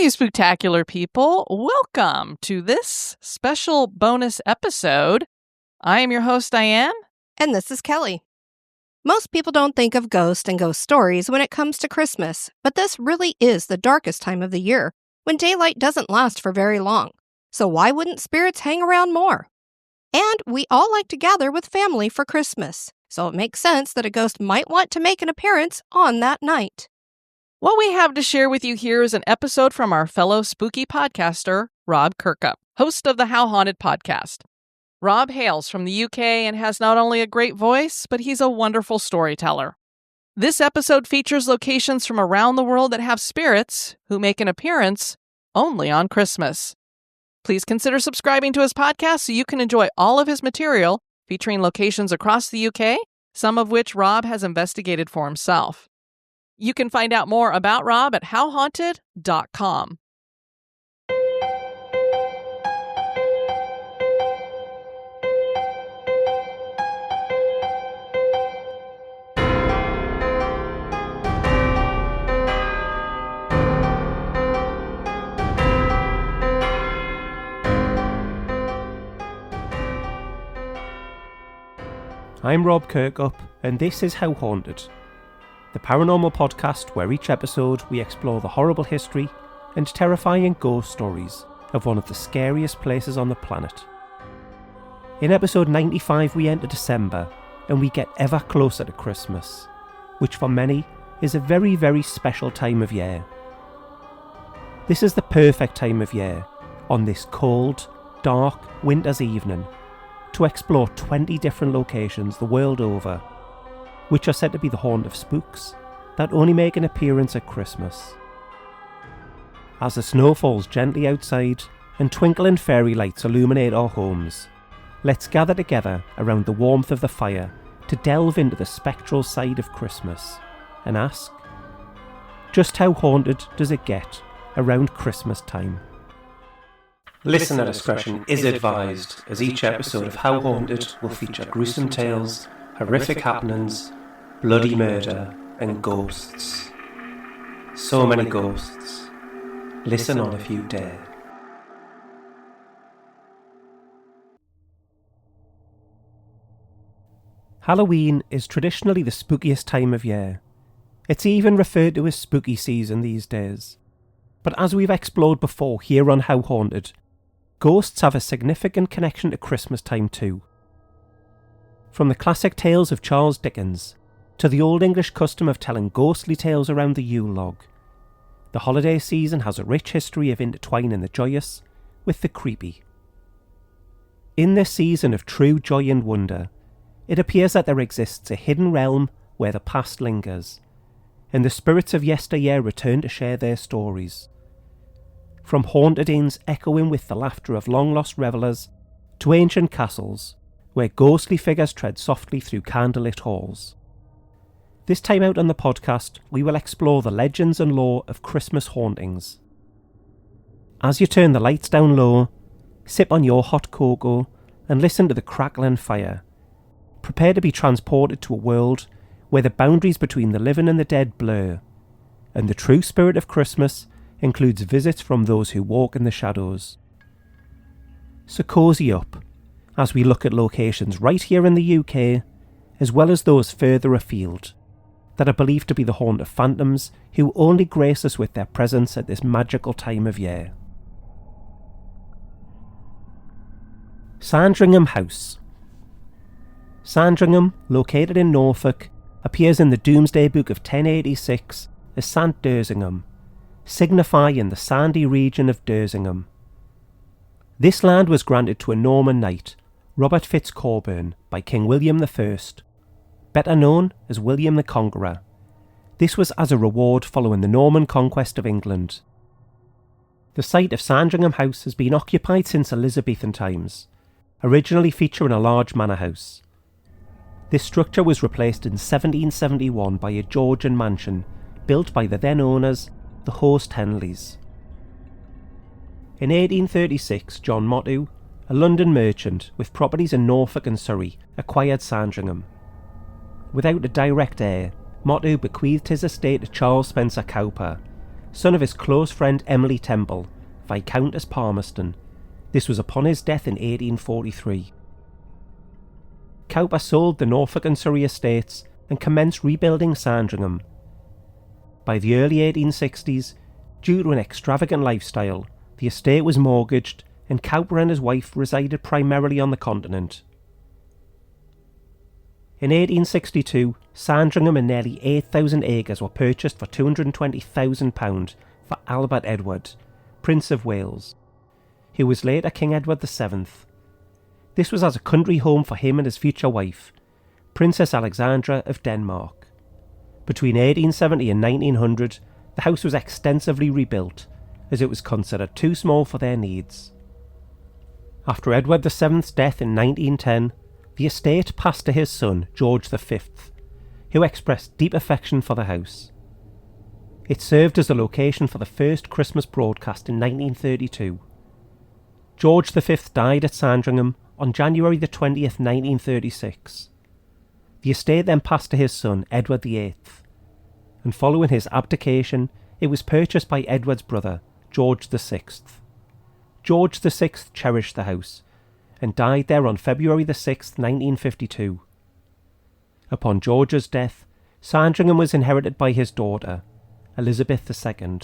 you spectacular people. Welcome to this special bonus episode. I am your host, Diane. And this is Kelly. Most people don't think of ghosts and ghost stories when it comes to Christmas, but this really is the darkest time of the year, when daylight doesn't last for very long. So why wouldn't spirits hang around more? And we all like to gather with family for Christmas, so it makes sense that a ghost might want to make an appearance on that night. What we have to share with you here is an episode from our fellow spooky podcaster, Rob Kirkup, host of the How Haunted podcast. Rob hails from the UK and has not only a great voice, but he's a wonderful storyteller. This episode features locations from around the world that have spirits who make an appearance only on Christmas. Please consider subscribing to his podcast so you can enjoy all of his material featuring locations across the UK, some of which Rob has investigated for himself. You can find out more about Rob at howhaunted.com. I'm Rob Kirkup, and this is How Haunted, the paranormal podcast where each episode we explore the horrible history and terrifying ghost stories of one of the scariest places on the planet. In episode 95 we enter December, and we get ever closer to Christmas, which for many is a very, very special time of year. This is the perfect time of year, on this cold, dark winter's evening, to explore 20 different locations the world over, which are said to be the haunt of spooks that only make an appearance at Christmas. As the snow falls gently outside and twinkling fairy lights illuminate our homes, let's gather together around the warmth of the fire to delve into the spectral side of Christmas and ask, just how haunted does it get around Christmas time? Listener discretion is advised, as each episode of How Haunted will feature gruesome tales, horrific happenings, bloody murder, and ghosts. So many ghosts. Listen on if you dare. Halloween is traditionally the spookiest time of year. It's even referred to as spooky season these days. But as we've explored before here on How Haunted, ghosts have a significant connection to Christmas time too. From the classic tales of Charles Dickens to the Old English custom of telling ghostly tales around the Yule log, the holiday season has a rich history of intertwining the joyous with the creepy. In this season of true joy and wonder, it appears that there exists a hidden realm where the past lingers, and the spirits of yesteryear return to share their stories. From haunted inns echoing with the laughter of long-lost revellers to ancient castles where ghostly figures tread softly through candlelit halls. This time out on the podcast, we will explore the legends and lore of Christmas hauntings. As you turn the lights down low, sip on your hot cocoa and listen to the crackling fire, prepare to be transported to a world where the boundaries between the living and the dead blur, and the true spirit of Christmas includes visits from those who walk in the shadows. So cozy up as we look at locations right here in the UK, as well as those further afield, that are believed to be the haunt of phantoms who only grace us with their presence at this magical time of year. Sandringham House. Sandringham, located in Norfolk, appears in the Domesday Book of 1086 as Sant Dersingham, signifying the sandy region of Dersingham. This land was granted to a Norman knight, Robert Fitzcorburn, by King William I, better known as William the Conqueror. This was as a reward following the Norman conquest of England. The site of Sandringham House has been occupied since Elizabethan times, originally featuring a large manor house. This structure was replaced in 1771 by a Georgian mansion built by the then owners, the Horst Henleys. In 1836, John Mottu, a London merchant with properties in Norfolk and Surrey, acquired Sandringham. Without a direct heir, Mottu bequeathed his estate to Charles Spencer Cowper, son of his close friend Emily Temple, Viscountess Palmerston. This was upon his death in 1843. Cowper sold the Norfolk and Surrey estates and commenced rebuilding Sandringham. By the early 1860s, due to an extravagant lifestyle, the estate was mortgaged and Cowper and his wife resided primarily on the continent. In 1862, Sandringham and nearly 8,000 acres were purchased for £220,000 for Albert Edward, Prince of Wales, who was later King Edward VII. This was as a country home for him and his future wife, Princess Alexandra of Denmark. Between 1870 and 1900, the house was extensively rebuilt, as it was considered too small for their needs. After Edward VII's death in 1910, the estate passed to his son, George V, who expressed deep affection for the house. It served as the location for the first Christmas broadcast in 1932. George V died at Sandringham on January the 20th, 1936. The estate then passed to his son, Edward VIII, and following his abdication, it was purchased by Edward's brother, George VI. George VI cherished the house, and died there on February the 6th, 1952. Upon George's death, Sandringham was inherited by his daughter, Elizabeth II.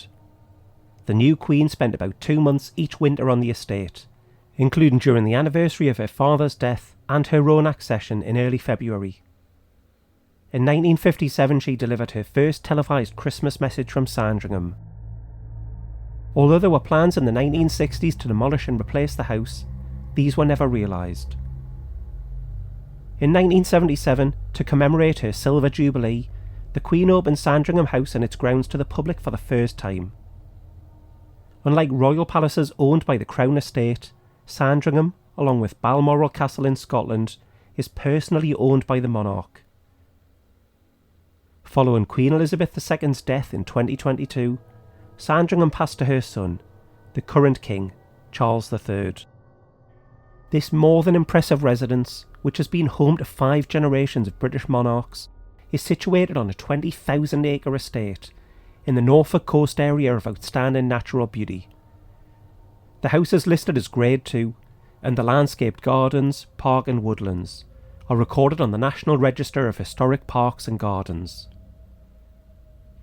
The new queen spent about 2 months each winter on the estate, including during the anniversary of her father's death and her own accession in early February. In 1957 she delivered her first televised Christmas message from Sandringham. Although there were plans in the 1960s to demolish and replace the house, these were never realised. In 1977, to commemorate her Silver Jubilee, the Queen opened Sandringham House and its grounds to the public for the first time. Unlike royal palaces owned by the Crown Estate, Sandringham, along with Balmoral Castle in Scotland, is personally owned by the monarch. Following Queen Elizabeth II's death in 2022, Sandringham passed to her son, the current king, Charles III. This more than impressive residence, which has been home to 5 generations of British monarchs, is situated on a 20,000-acre estate in the Norfolk coast area of outstanding natural beauty. The house is listed as Grade 2, and the landscaped gardens, park and woodlands are recorded on the National Register of Historic Parks and Gardens.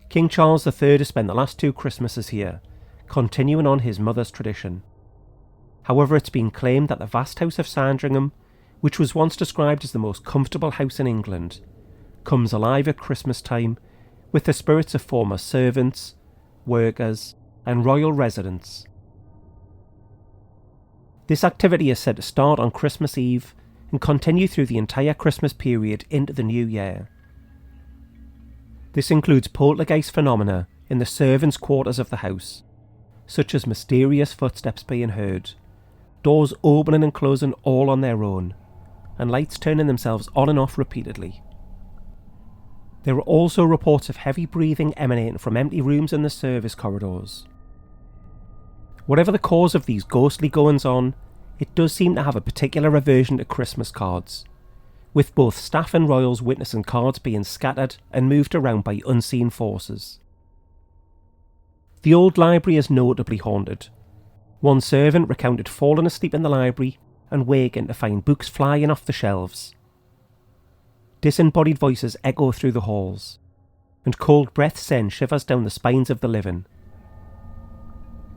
King Charles III has spent the last 2 Christmases here, continuing on his mother's tradition. However, it's been claimed that the vast house of Sandringham, which was once described as the most comfortable house in England, comes alive at Christmas time with the spirits of former servants, workers, and royal residents. This activity is said to start on Christmas Eve and continue through the entire Christmas period into the new year. This includes poltergeist phenomena in the servants' quarters of the house, such as mysterious footsteps being heard, doors opening and closing all on their own, and lights turning themselves on and off repeatedly. There are also reports of heavy breathing emanating from empty rooms in the service corridors. Whatever the cause of these ghostly goings-on, it does seem to have a particular aversion to Christmas cards, with both staff and royals witnessing cards being scattered and moved around by unseen forces. The old library is notably haunted. One servant recounted falling asleep in the library and waking to find books flying off the shelves. Disembodied voices echo through the halls, and cold breaths send shivers down the spines of the living.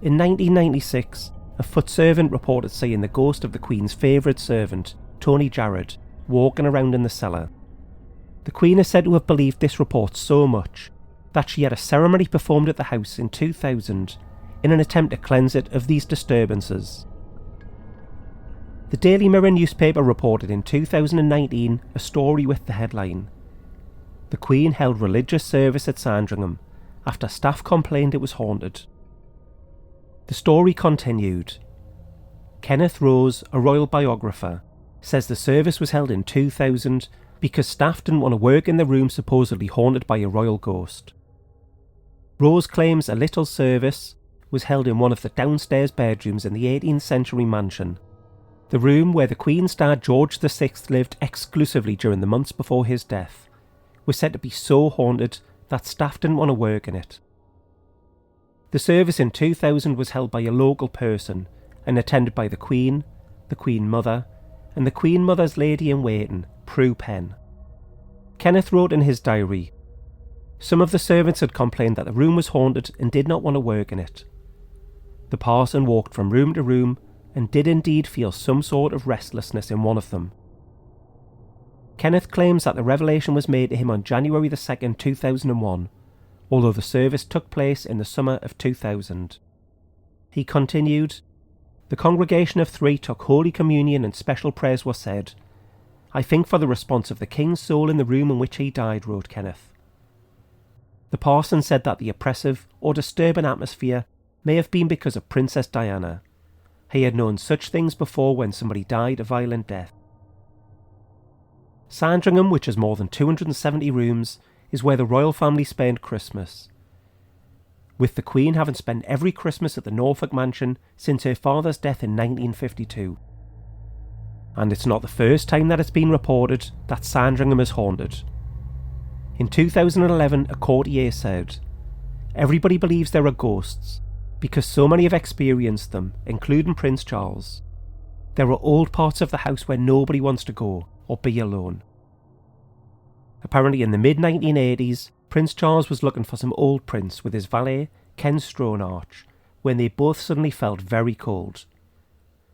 In 1996, a foot servant reported seeing the ghost of the Queen's favourite servant, Tony Jarrod, walking around in the cellar. The Queen is said to have believed this report so much that she had a ceremony performed at the house in 2000 in an attempt to cleanse it of these disturbances. The Daily Mirror newspaper reported in 2019 a story with the headline, "The Queen held religious service at Sandringham after staff complained it was haunted." The story continued. Kenneth Rose, a royal biographer, says the service was held in 2000 because staff didn't want to work in the room supposedly haunted by a royal ghost. Rose claims a little service was held in one of the downstairs bedrooms in the 18th century mansion, the room where the Queen's dad George VI lived exclusively during the months before his death, was said to be so haunted that staff didn't want to work in it. The service in 2000 was held by a local person and attended by the Queen Mother, and the Queen Mother's lady-in-waiting, Prue Penn. Kenneth wrote in his diary, "Some of the servants had complained that the room was haunted and did not want to work in it. The parson walked from room to room and did indeed feel some sort of restlessness in one of them." Kenneth claims that the revelation was made to him on January the 2nd, 2001, although the service took place in the summer of 2000. He continued, "The congregation of 3 took Holy Communion and special prayers were said. I think for the response of the king's soul in the room in which he died," wrote Kenneth. The parson said that the oppressive or disturbing atmosphere may have been because of Princess Diana. He had known such things before when somebody died a violent death. Sandringham, which has more than 270 rooms, is where the royal family spent Christmas, with the Queen having spent every Christmas at the Norfolk mansion since her father's death in 1952. And it's not the first time that it's been reported that Sandringham is haunted. In 2011, a courtier said, "Everybody believes there are ghosts, because so many have experienced them, including Prince Charles. There are old parts of the house where nobody wants to go or be alone." Apparently in the mid-1980s, Prince Charles was looking for some old prints with his valet, Ken Stronach, when they both suddenly felt very cold.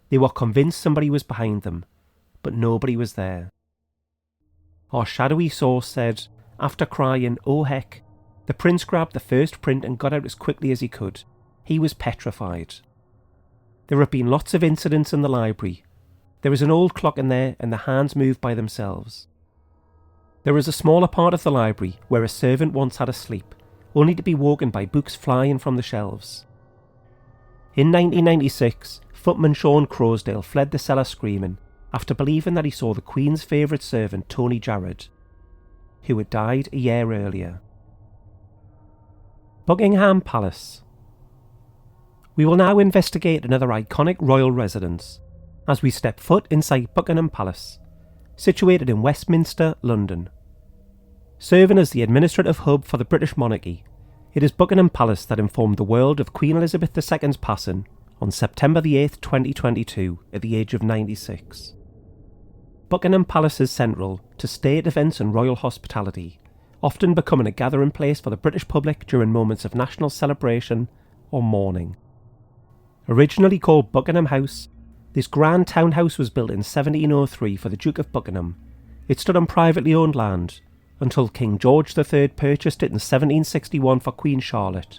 They were convinced somebody was behind them, but nobody was there. Our shadowy source said, after crying, "Oh heck," the prince grabbed the first print and got out as quickly as he could. He was petrified. There have been lots of incidents in the library. There is an old clock in there and the hands move by themselves. There is a smaller part of the library where a servant once had a sleep, only to be woken by books flying from the shelves. In 1996, footman Sean Crosdale fled the cellar screaming after believing that he saw the Queen's favourite servant Tony Jarrett, who had died a year earlier. Buckingham Palace. We will now investigate another iconic royal residence as we step foot inside Buckingham Palace, situated in Westminster, London. Serving as the administrative hub for the British monarchy, it is Buckingham Palace that informed the world of Queen Elizabeth II's passing on September the 8th, 2022, at the age of 96. Buckingham Palace is central to state events and royal hospitality, often becoming a gathering place for the British public during moments of national celebration or mourning. Originally called Buckingham House, this grand townhouse was built in 1703 for the Duke of Buckingham. It stood on privately owned land until King George III purchased it in 1761 for Queen Charlotte,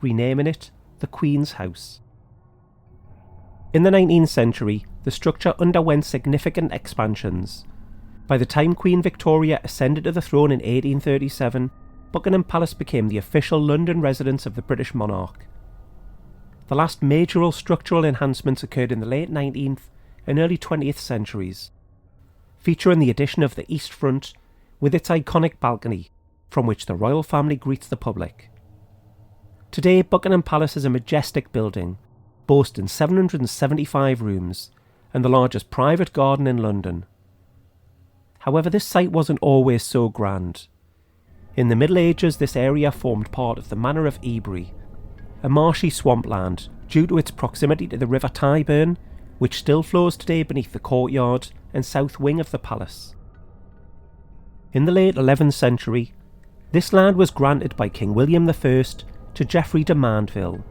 renaming it the Queen's House. In the 19th century, the structure underwent significant expansions. By the time Queen Victoria ascended to the throne in 1837, Buckingham Palace became the official London residence of the British monarch. The last major structural enhancements occurred in the late 19th and early 20th centuries, featuring the addition of the East Front with its iconic balcony from which the royal family greets the public. Today, Buckingham Palace is a majestic building, boasting 775 rooms and the largest private garden in London. However, this site wasn't always so grand. In the Middle Ages, this area formed part of the Manor of Ebury, a marshy swampland due to its proximity to the River Tyburn, which still flows today beneath the courtyard and south wing of the palace. In the late 11th century, this land was granted by King William I to Geoffrey de Mandeville,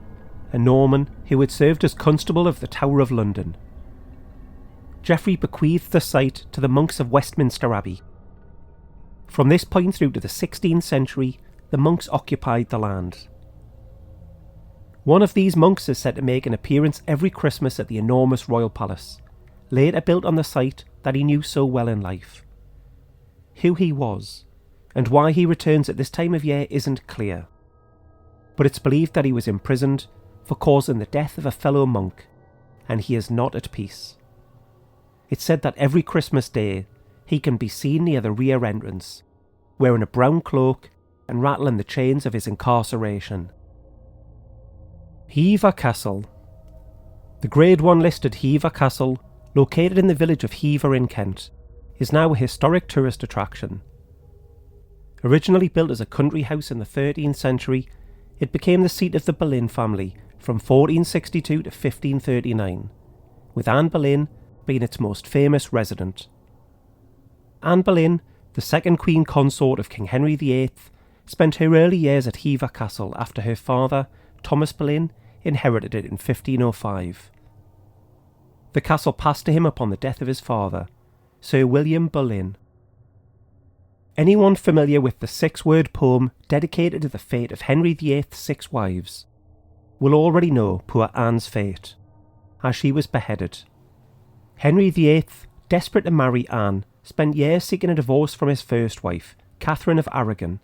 a Norman who had served as constable of the Tower of London. Geoffrey bequeathed the site to the monks of Westminster Abbey. From this point through to the 16th century, the monks occupied the land. One of these monks is said to make an appearance every Christmas at the enormous royal palace, later built on the site that he knew so well in life. Who he was, and why he returns at this time of year isn't clear, but it's believed that he was imprisoned for causing the death of a fellow monk, and he is not at peace. It's said that every Christmas day he can be seen near the rear entrance, wearing a brown cloak and rattling the chains of his incarceration. Hever Castle. The Grade 1 listed Hever Castle, located in the village of Hever in Kent, is now a historic tourist attraction. Originally built as a country house in the 13th century, it became the seat of the Boleyn family from 1462 to 1539, with Anne Boleyn being its most famous resident. Anne Boleyn, the second Queen Consort of King Henry VIII, spent her early years at Hever Castle after her father, Thomas Boleyn, inherited it in 1505. The castle passed to him upon the death of his father, Sir William Boleyn. Anyone familiar with the 6-word poem dedicated to the fate of Henry VIII's 6 wives will already know poor Anne's fate, as she was beheaded. Henry VIII, desperate to marry Anne, spent years seeking a divorce from his first wife, Catherine of Aragon.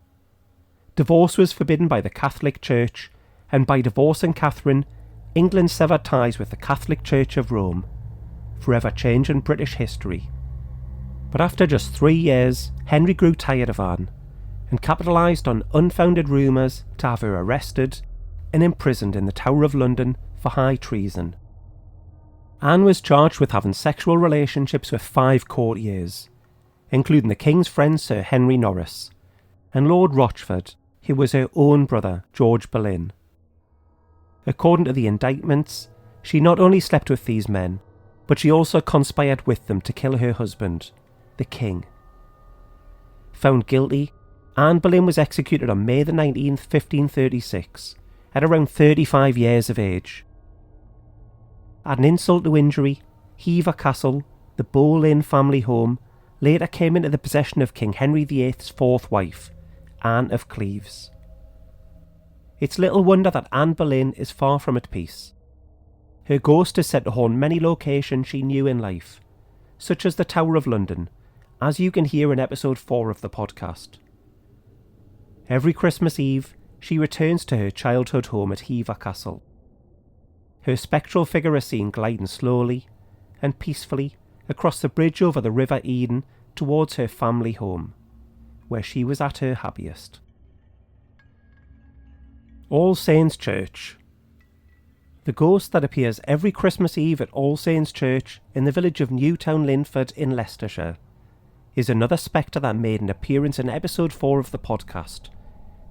Divorce was forbidden by the Catholic Church, and by divorcing Catherine, England severed ties with the Catholic Church of Rome, forever changing British history. But after just 3 years, Henry grew tired of Anne, and capitalised on unfounded rumours to have her arrested and imprisoned in the Tower of London for high treason. Anne was charged with having sexual relationships with 5 courtiers, including the King's friend Sir Henry Norris, and Lord Rochford, who was her own brother, George Boleyn. According to the indictments, she not only slept with these men, but she also conspired with them to kill her husband, the King. Found guilty, Anne Boleyn was executed on May the 19th, 1536, at around 35 years of age. At an insult to injury, Hever Castle, the Boleyn family home, later came into the possession of King Henry VIII's 4th wife, Anne of Cleves. It's little wonder that Anne Boleyn is far from at peace. Her ghost is said to haunt many locations she knew in life, such as the Tower of London, as you can hear in episode 4 of the podcast. Every Christmas Eve, she returns to her childhood home at Hever Castle. Her spectral figure is seen gliding slowly and peacefully across the bridge over the River Eden towards her family home, where she was at her happiest. All Saints Church. The ghost that appears every Christmas Eve at All Saints Church in the village of Newtown Linford in Leicestershire is another spectre that made an appearance in episode 4 of the podcast,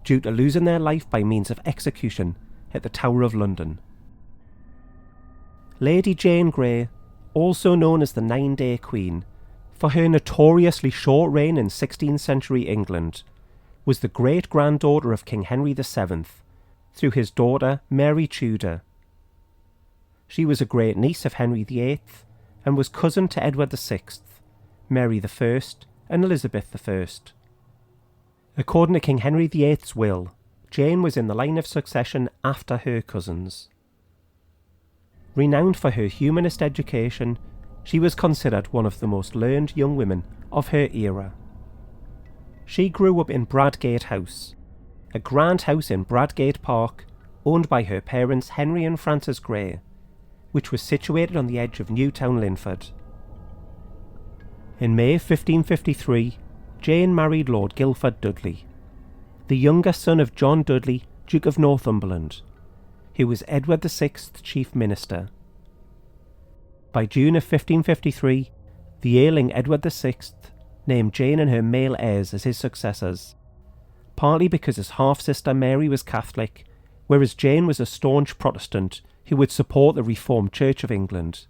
due to losing their life by means of execution at the Tower of London. Lady Jane Grey, also known as the 9-Day Queen, for her notoriously short reign in 16th century England, was the great-granddaughter of King Henry VII, through his daughter Mary Tudor. She was a great-niece of Henry VIII, and was cousin to Edward VI, Mary I, and Elizabeth I. According to King Henry VIII's will, Jane was in the line of succession after her cousins. Renowned for her humanist education, she was considered one of the most learned young women of her era. She grew up in Bradgate House, a grand house in Bradgate Park, owned by her parents Henry and Frances Grey, which was situated on the edge of Newtown Linford. In May 1553, Jane married Lord Guildford Dudley, the younger son of John Dudley, Duke of Northumberland, who was Edward VI's chief minister. By June of 1553, the ailing Edward VI named Jane and her male heirs as his successors, partly because his half-sister Mary was Catholic, whereas Jane was a staunch Protestant who would support the Reformed Church of England.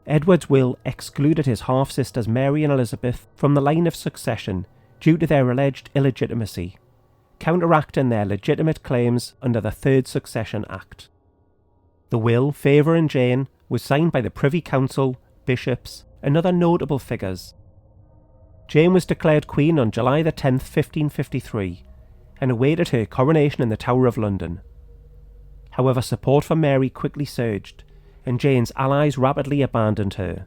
Edward's will excluded his half-sisters Mary and Elizabeth from the line of succession due to their alleged illegitimacy, counteracting their legitimate claims under the Third Succession Act. The will favouring Jane was signed by the Privy Council, bishops, and other notable figures. Jane was declared Queen on July the 10th, 1553, and awaited her coronation in the Tower of London. However, support for Mary quickly surged, and Jane's allies rapidly abandoned her.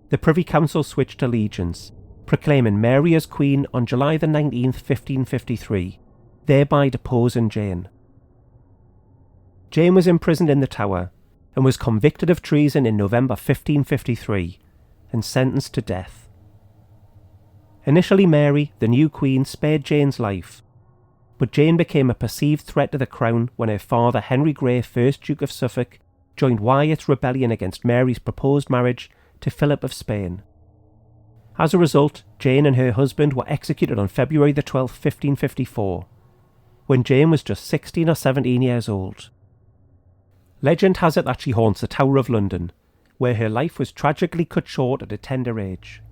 The Privy Council switched allegiance, proclaiming Mary as Queen on July the 19th, 1553, thereby deposing Jane. Jane was imprisoned in the Tower, and was convicted of treason in November 1553, and sentenced to death. Initially Mary, the new Queen, spared Jane's life, but Jane became a perceived threat to the crown when her father Henry Grey, 1st Duke of Suffolk, joined Wyatt's rebellion against Mary's proposed marriage to Philip of Spain. As a result, Jane and her husband were executed on February the 12th, 1554, when Jane was just 16 or 17 years old. Legend has it that she haunts the Tower of London, where her life was tragically cut short at a tender age.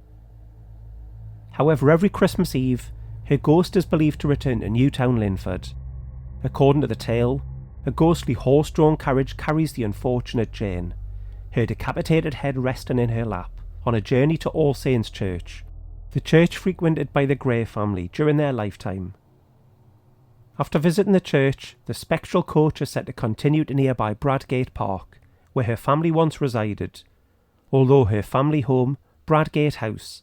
However, every Christmas Eve, her ghost is believed to return to Newtown, Linford. According to the tale, a ghostly horse-drawn carriage carries the unfortunate Jane, her decapitated head resting in her lap, on a journey to All Saints' Church, the church frequented by the Grey family during their lifetime. After visiting the church, the spectral coach is set to continue to nearby Bradgate Park, where her family once resided, although her family home, Bradgate House,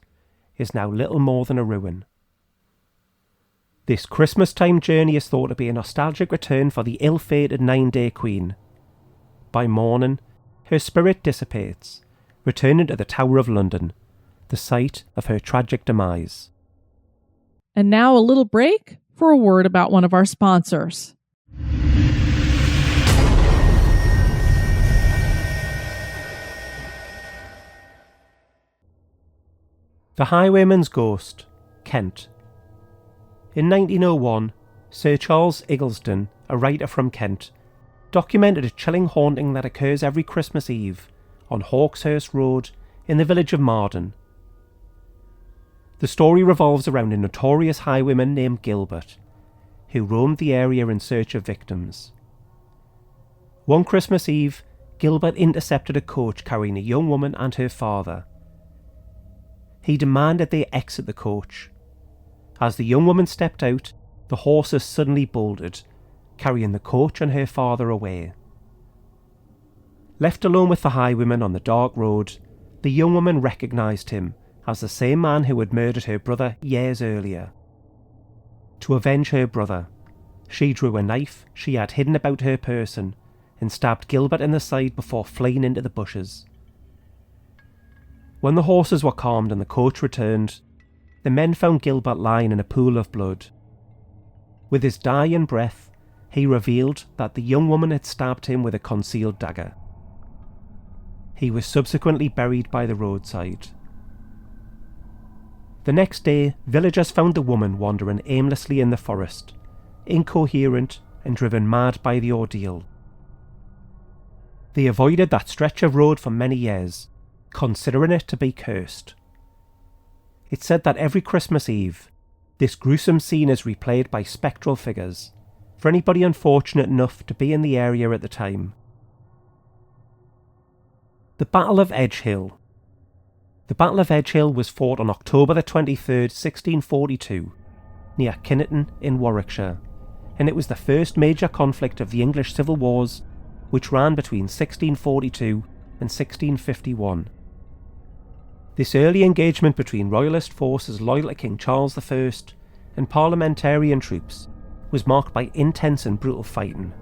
is now little more than a ruin. This Christmastime journey is thought to be a nostalgic return for the ill-fated 9-day queen. By morning, her spirit dissipates, returning to the Tower of London, the site of her tragic demise. And now a little break for a word about one of our sponsors. The Highwayman's Ghost, Kent. In 1901, Sir Charles Iggleston, a writer from Kent, documented a chilling haunting that occurs every Christmas Eve on Hawkshurst Road in the village of Marden. The story revolves around a notorious highwayman named Gilbert, who roamed the area in search of victims. One Christmas Eve, Gilbert intercepted a coach carrying a young woman and her father. He demanded they exit the coach. As the young woman stepped out, the horses suddenly bolted, carrying the coach and her father away. Left alone with the highwayman on the dark road, the young woman recognised him as the same man who had murdered her brother years earlier. To avenge her brother, she drew a knife she had hidden about her person and stabbed Gilbert in the side before fleeing into the bushes. When the horses were calmed and the coach returned, the men found Gilbert lying in a pool of blood. With his dying breath, he revealed that the young woman had stabbed him with a concealed dagger. He was subsequently buried by the roadside. The next day, villagers found the woman wandering aimlessly in the forest, incoherent and driven mad by the ordeal. They avoided that stretch of road for many years, considering it to be cursed. It's said that every Christmas Eve, this gruesome scene is replayed by spectral figures, for anybody unfortunate enough to be in the area at the time. The Battle of Edgehill. The Battle of Edgehill was fought on October the 23rd, 1642, near Kinnerton in Warwickshire, and it was the first major conflict of the English Civil Wars, which ran between 1642 and 1651. This early engagement between royalist forces loyal to King Charles I and parliamentarian troops was marked by intense and brutal fighting,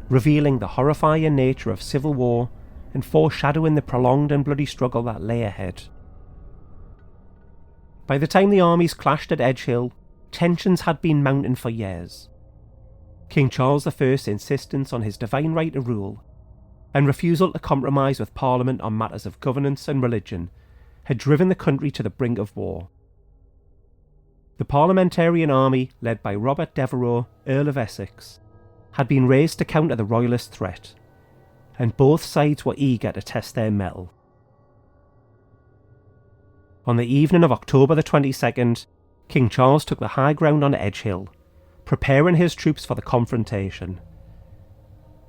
revealing the horrifying nature of civil war and foreshadowing the prolonged and bloody struggle that lay ahead. By the time the armies clashed at Edgehill, tensions had been mounting for years. King Charles I's insistence on his divine right to rule and refusal to compromise with Parliament on matters of governance and religion had driven the country to the brink of war. The parliamentarian army, led by Robert Devereux, Earl of Essex, had been raised to counter the royalist threat, and both sides were eager to test their mettle. On the evening of October the 22nd, King Charles took the high ground on Edgehill, preparing his troops for the confrontation.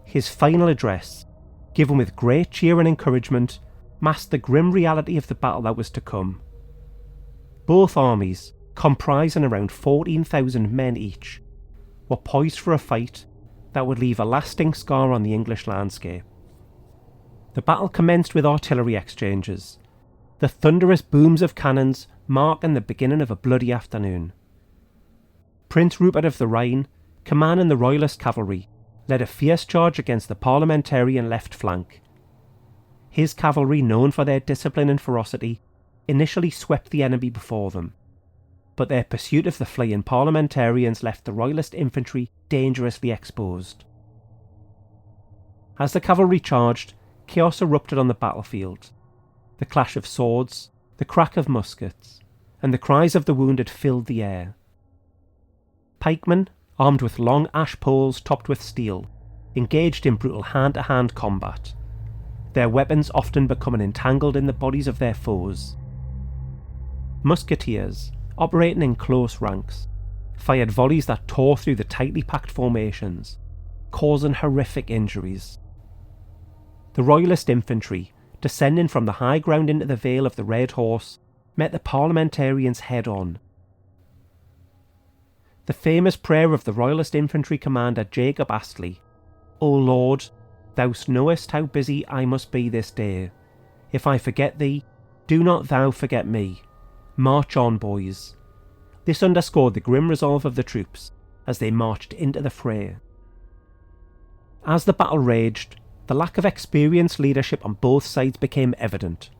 His final address, given with great cheer and encouragement, masked the grim reality of the battle that was to come. Both armies, comprising around 14,000 men each, were poised for a fight that would leave a lasting scar on the English landscape. The battle commenced with artillery exchanges, the thunderous booms of cannons marking the beginning of a bloody afternoon. Prince Rupert of the Rhine, commanding the royalist cavalry, led a fierce charge against the parliamentarian left flank. His cavalry, known for their discipline and ferocity, initially swept the enemy before them, but their pursuit of the fleeing parliamentarians left the royalist infantry dangerously exposed. As the cavalry charged, chaos erupted on the battlefield. The clash of swords, the crack of muskets, and the cries of the wounded filled the air. Pikemen, armed with long ash poles topped with steel, engaged in brutal hand-to-hand combat, their weapons often becoming entangled in the bodies of their foes. Musketeers, operating in close ranks, fired volleys that tore through the tightly packed formations, causing horrific injuries. The Royalist infantry, descending from the high ground into the Vale of the Red Horse, met the parliamentarians head-on. The famous prayer of the Royalist infantry commander Jacob Astley, "O Lord, thou knowest how busy I must be this day. If I forget thee, do not thou forget me. March on, boys." This underscored the grim resolve of the troops as they marched into the fray. As the battle raged, the lack of experienced leadership on both sides became evident.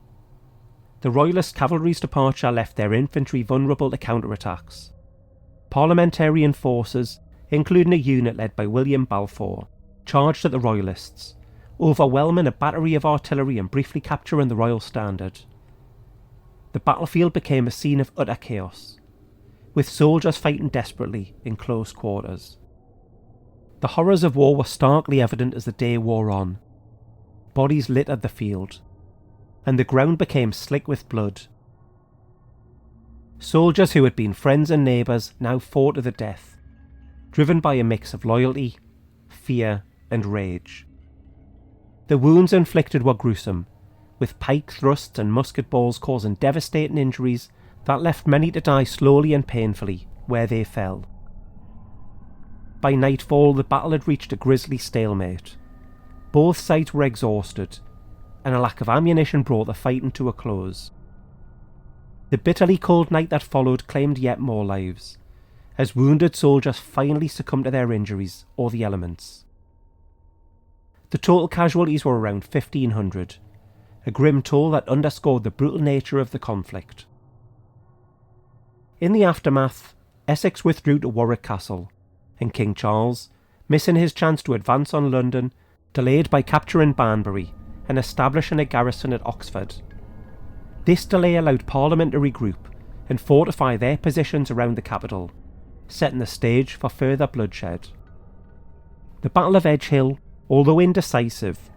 The Royalist cavalry's departure left their infantry vulnerable to counterattacks. Parliamentarian forces, including a unit led by William Balfour, charged at the Royalists, overwhelming a battery of artillery and briefly capturing the Royal Standard. The battlefield became a scene of utter chaos, with soldiers fighting desperately in close quarters. The horrors of war were starkly evident as the day wore on. Bodies littered the field, and the ground became slick with blood. Soldiers who had been friends and neighbours now fought to the death, driven by a mix of loyalty, fear and rage. The wounds inflicted were gruesome, with pike thrusts and musket balls causing devastating injuries that left many to die slowly and painfully where they fell. By nightfall, the battle had reached a grisly stalemate. Both sides were exhausted, and a lack of ammunition brought the fighting to a close. The bitterly cold night that followed claimed yet more lives, as wounded soldiers finally succumbed to their injuries or the elements. The total casualties were around 1,500, a grim toll that underscored the brutal nature of the conflict. In the aftermath, Essex withdrew to Warwick Castle, and King Charles, missing his chance to advance on London, delayed by capturing Banbury and establishing a garrison at Oxford. This delay allowed Parliament to regroup and fortify their positions around the capital, setting the stage for further bloodshed. The Battle of Edge Hill, although indecisive,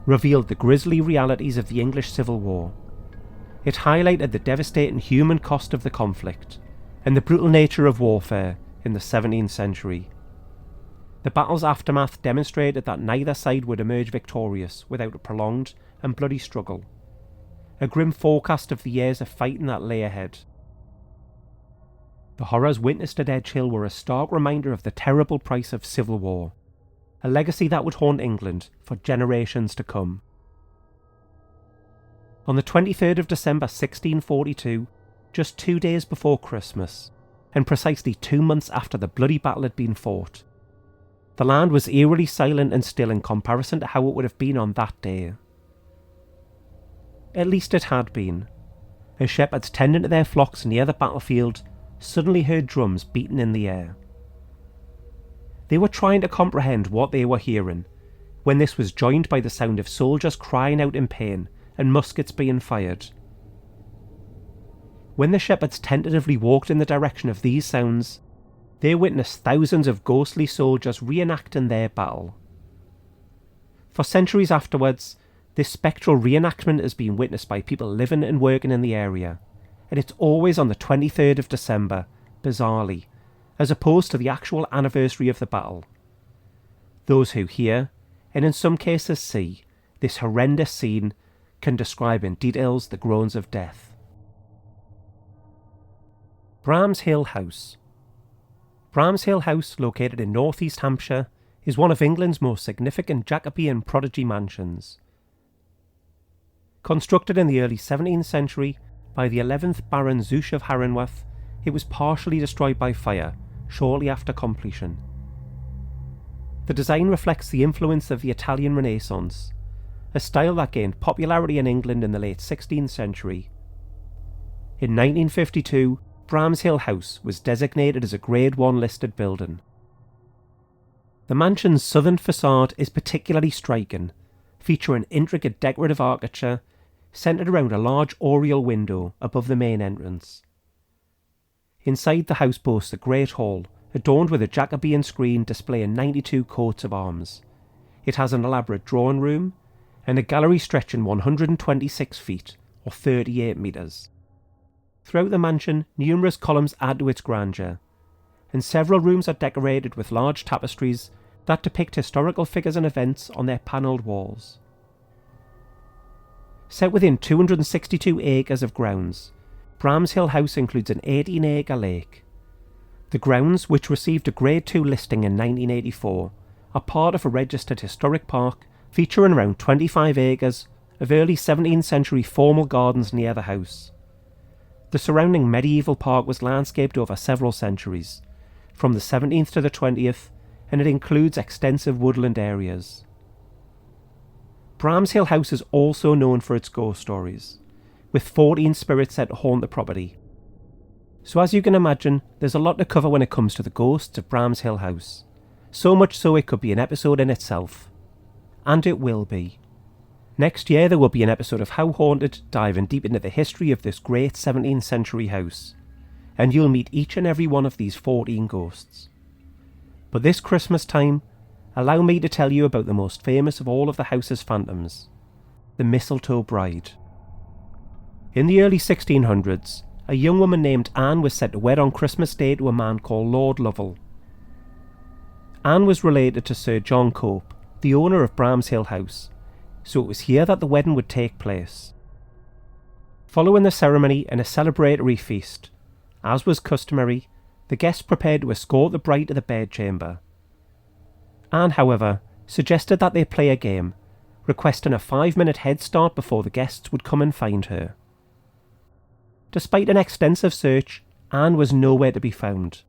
revealed the grisly realities of the English Civil War. It highlighted the devastating human cost of the conflict and the brutal nature of warfare in the 17th century. The battle's aftermath demonstrated that neither side would emerge victorious without a prolonged and bloody struggle, a grim forecast of the years of fighting that lay ahead. The horrors witnessed at Edge Hill were a stark reminder of the terrible price of civil war, a legacy that would haunt England for generations to come. On the 23rd of December 1642, just 2 days before Christmas, and precisely 2 months after the bloody battle had been fought, the land was eerily silent and still in comparison to how it would have been on that day. At least it had been, as shepherds tending to their flocks near the battlefield suddenly heard drums beating in the air. They were trying to comprehend what they were hearing, when this was joined by the sound of soldiers crying out in pain and muskets being fired. When the shepherds tentatively walked in the direction of these sounds, they witnessed thousands of ghostly soldiers reenacting their battle. For centuries afterwards, this spectral reenactment has been witnessed by people living and working in the area, and it's always on the 23rd of December, bizarrely, as opposed to the actual anniversary of the battle. Those who hear, and in some cases see, this horrendous scene can describe in details the groans of death. Bramshill House. Bramshill House, located in North East Hampshire, is one of England's most significant Jacobean prodigy mansions. Constructed in the early 17th century by the 11th Baron Zouche of Harenworth, it was partially destroyed by fire shortly after completion. The design reflects the influence of the Italian Renaissance, a style that gained popularity in England in the late 16th century. In 1952, Bramshill House was designated as a Grade 1 listed building. The mansion's southern facade is particularly striking, featuring intricate decorative architecture centred around a large oriel window above the main entrance. Inside, the house boasts a great hall adorned with a Jacobean screen displaying 92 coats of arms. It has an elaborate drawing room and a gallery stretching 126 feet, or 38 metres. Throughout the mansion, numerous columns add to its grandeur, and several rooms are decorated with large tapestries that depict historical figures and events on their panelled walls. Set within 262 acres of grounds, Bramshill House includes an 18-acre lake. The grounds, which received a Grade 2 listing in 1984, are part of a registered historic park featuring around 25 acres of early 17th century formal gardens near the house. The surrounding medieval park was landscaped over several centuries, from the 17th to the 20th, and it includes extensive woodland areas. Bramshill House is also known for its ghost stories, with 14 spirits said to haunt the property. So as you can imagine, there's a lot to cover when it comes to the ghosts of Bramshill House. So much so it could be an episode in itself. And it will be. Next year there will be an episode of How Haunted diving deep into the history of this great 17th century house, and you'll meet each and every one of these 14 ghosts. But this Christmas time, allow me to tell you about the most famous of all of the house's phantoms, the Mistletoe Bride. In the early 1600s, a young woman named Anne was set to wed on Christmas Day to a man called Lord Lovell. Anne was related to Sir John Cope, the owner of Bramshill House, so it was here that the wedding would take place. Following the ceremony and a celebratory feast, as was customary, the guests prepared to escort the bride to the bedchamber. Anne, however, suggested that they play a game, requesting a 5-minute head start before the guests would come and find her. Despite an extensive search, Anne was nowhere to be found.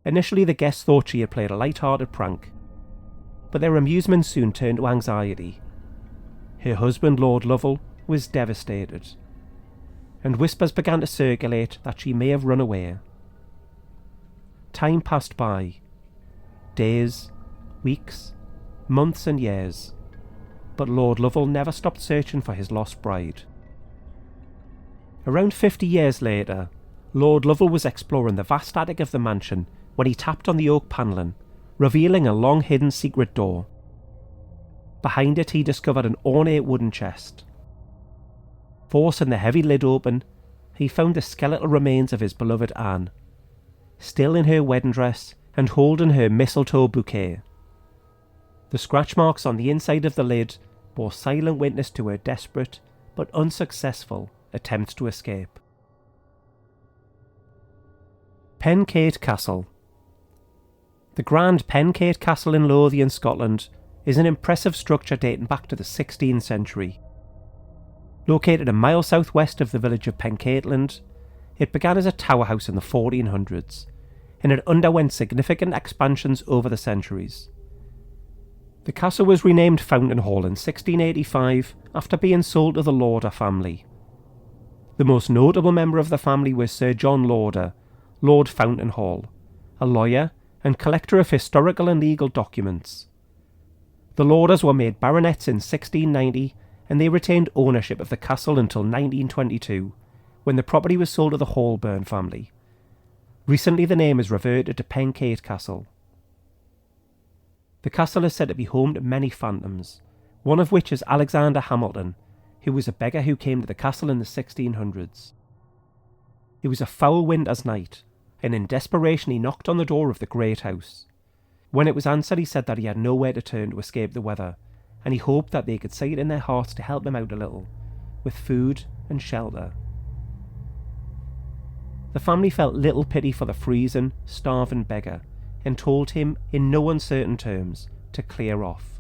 Initially, the guests thought she had played a light-hearted prank, but their amusement soon turned to anxiety. Her husband, Lord Lovell, was devastated, and whispers began to circulate that she may have run away. Time passed by. Days, weeks, months and years, but Lord Lovell never stopped searching for his lost bride. Around 50 years later, Lord Lovell was exploring the vast attic of the mansion when he tapped on the oak panelling, revealing a long-hidden secret door. Behind it he discovered an ornate wooden chest. Forcing the heavy lid open, he found the skeletal remains of his beloved Anne, still in her wedding dress and holding her mistletoe bouquet. The scratch marks on the inside of the lid bore silent witness to her desperate but unsuccessful attempts to escape. Penkate Castle. The Grand Penkate Castle in Lothian, Scotland, is an impressive structure dating back to the 16th century. Located a mile southwest of the village of Penkateland, it began as a tower house in the 1400s, and it underwent significant expansions over the centuries. The castle was renamed Fountain Hall in 1685 after being sold to the Lauder family. The most notable member of the family was Sir John Lauder, Lord Fountain Hall, a lawyer and collector of historical and legal documents. The Lauders were made baronets in 1690, and they retained ownership of the castle until 1922, when the property was sold to the Holburn family. Recently the name has reverted to Penkate Castle. The castle is said to be home to many phantoms, one of which is Alexander Hamilton, who was a beggar who came to the castle in the 1600s. It was a foul winter's night, and in desperation he knocked on the door of the great house. When it was answered, he said that he had nowhere to turn to escape the weather, and he hoped that they could see it in their hearts to help him out a little, with food and shelter. The family felt little pity for the freezing, starving beggar, and told him, in no uncertain terms, to clear off.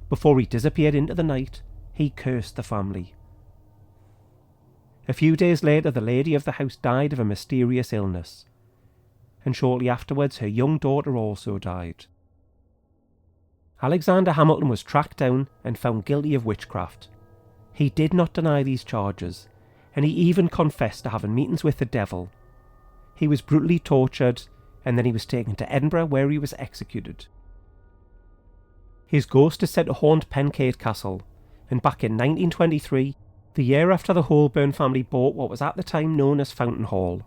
Before he disappeared into the night, he cursed the family. A few days later, the lady of the house died of a mysterious illness, and shortly afterwards her young daughter also died. Alexander Hamilton was tracked down and found guilty of witchcraft. He did not deny these charges, and he even confessed to having meetings with the devil. He was brutally tortured, and then he was taken to Edinburgh, where he was executed. His ghost is said to haunt Penkate Castle, and back in 1923, the year after the Holburn family bought what was at the time known as Fountain Hall,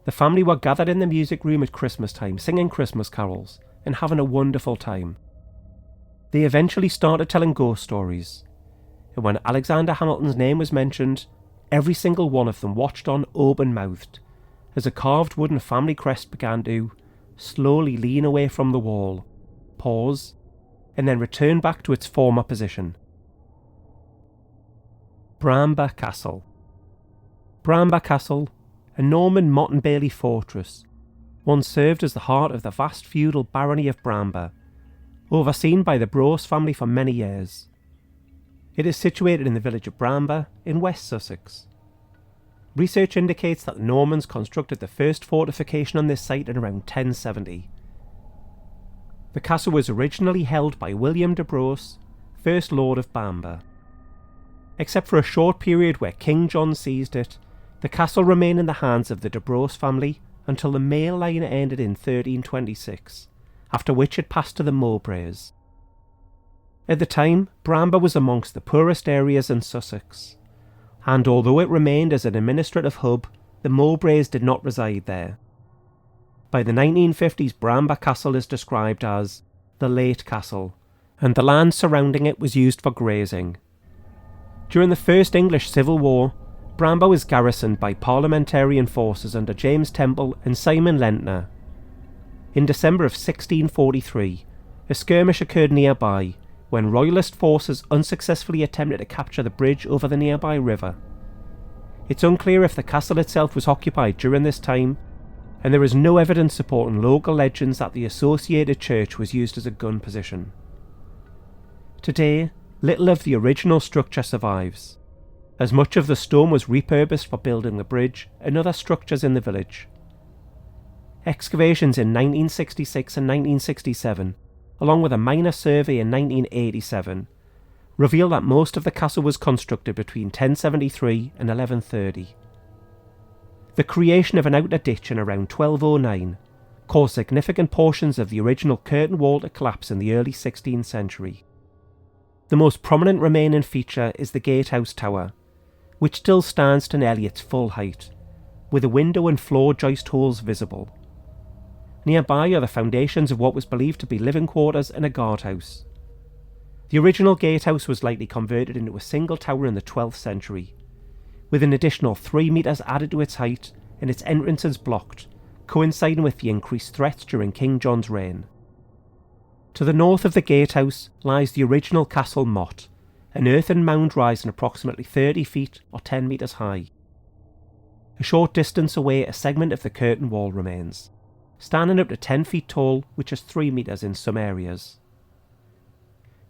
The family were gathered in the music room at Christmas time, singing Christmas carols and having a wonderful time. They eventually started telling ghost stories, and when Alexander Hamilton's name was mentioned, every single one of them watched on open-mouthed as a carved wooden family crest began to slowly lean away from the wall, pause, and then return back to its former position. Bramber Castle. Bramber Castle, a Norman motte and bailey fortress, once served as the heart of the vast feudal barony of Bramber, overseen by the Brose family for many years. It is situated in the village of Bramber in West Sussex. Research indicates that the Normans constructed the first fortification on this site in around 1070. The castle was originally held by William de Brose, first Lord of Bamber. Except for a short period where King John seized it, the castle remained in the hands of the de Brose family until the mail line ended in 1326, after which it passed to the Mowbrays. At the time, Bramber was amongst the poorest areas in Sussex, and although it remained as an administrative hub, the Mowbrays did not reside there. By the 1950s, Bramber Castle is described as the Late Castle, and the land surrounding it was used for grazing. During the First English Civil War, Bramber was garrisoned by parliamentarian forces under James Temple and Simon Lentner. In December of 1643, a skirmish occurred nearby when Royalist forces unsuccessfully attempted to capture the bridge over the nearby river. It's unclear if the castle itself was occupied during this time, and there is no evidence supporting local legends that the associated church was used as a gun position. Today, little of the original structure survives, as much of the stone was repurposed for building the bridge and other structures in the village. Excavations in 1966 and 1967, along with a minor survey in 1987, reveal that most of the castle was constructed between 1073 and 1130. The creation of an outer ditch in around 1209 caused significant portions of the original curtain wall to collapse in the early 16th century. The most prominent remaining feature is the gatehouse tower, which still stands to nearly its full height, with a window and floor joist holes visible. Nearby are the foundations of what was believed to be living quarters and a guardhouse. The original gatehouse was likely converted into a single tower in the 12th century, with an additional 3 metres added to its height and its entrances blocked, coinciding with the increased threats during King John's reign. To the north of the gatehouse lies the original castle motte, an earthen mound rising approximately 30 feet or 10 metres high. A short distance away, a segment of the curtain wall remains, standing up to 10 feet tall, which is 3 metres in some areas.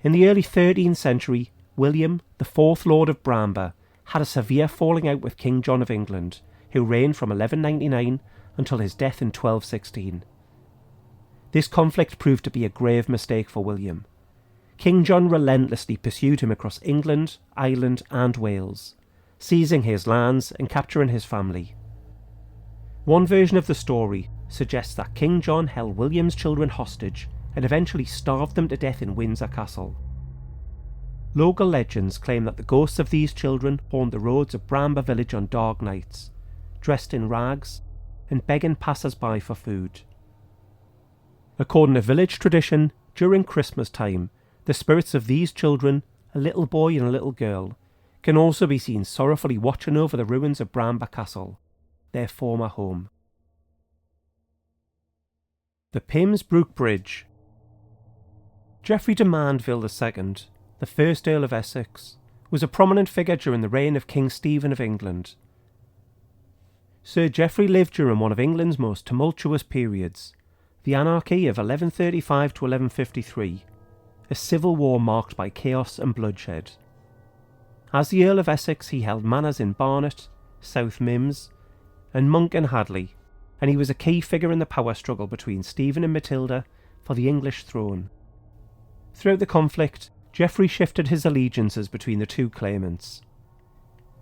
In the early 13th century, William, the fourth Lord of Bramber, had a severe falling out with King John of England, who reigned from 1199 until his death in 1216. This conflict proved to be a grave mistake for William. King John relentlessly pursued him across England, Ireland and Wales, seizing his lands and capturing his family. One version of the story suggests that King John held William's children hostage and eventually starved them to death in Windsor Castle. Local legends claim that the ghosts of these children haunt the roads of Bramber village on dark nights, dressed in rags and begging passers-by for food. According to village tradition, during Christmas time, the spirits of these children, a little boy and a little girl, can also be seen sorrowfully watching over the ruins of Bramber Castle, their former home. The Pimsbrook Bridge. Geoffrey de Mandeville II, the first Earl of Essex, was a prominent figure during the reign of King Stephen of England. Sir Geoffrey lived during one of England's most tumultuous periods, the Anarchy of 1135 to 1153, a civil war marked by chaos and bloodshed. As the Earl of Essex, he held manors in Barnet, South Mimms, and Monk and Hadley, and he was a key figure in the power struggle between Stephen and Matilda for the English throne. Throughout the conflict, Geoffrey shifted his allegiances between the two claimants.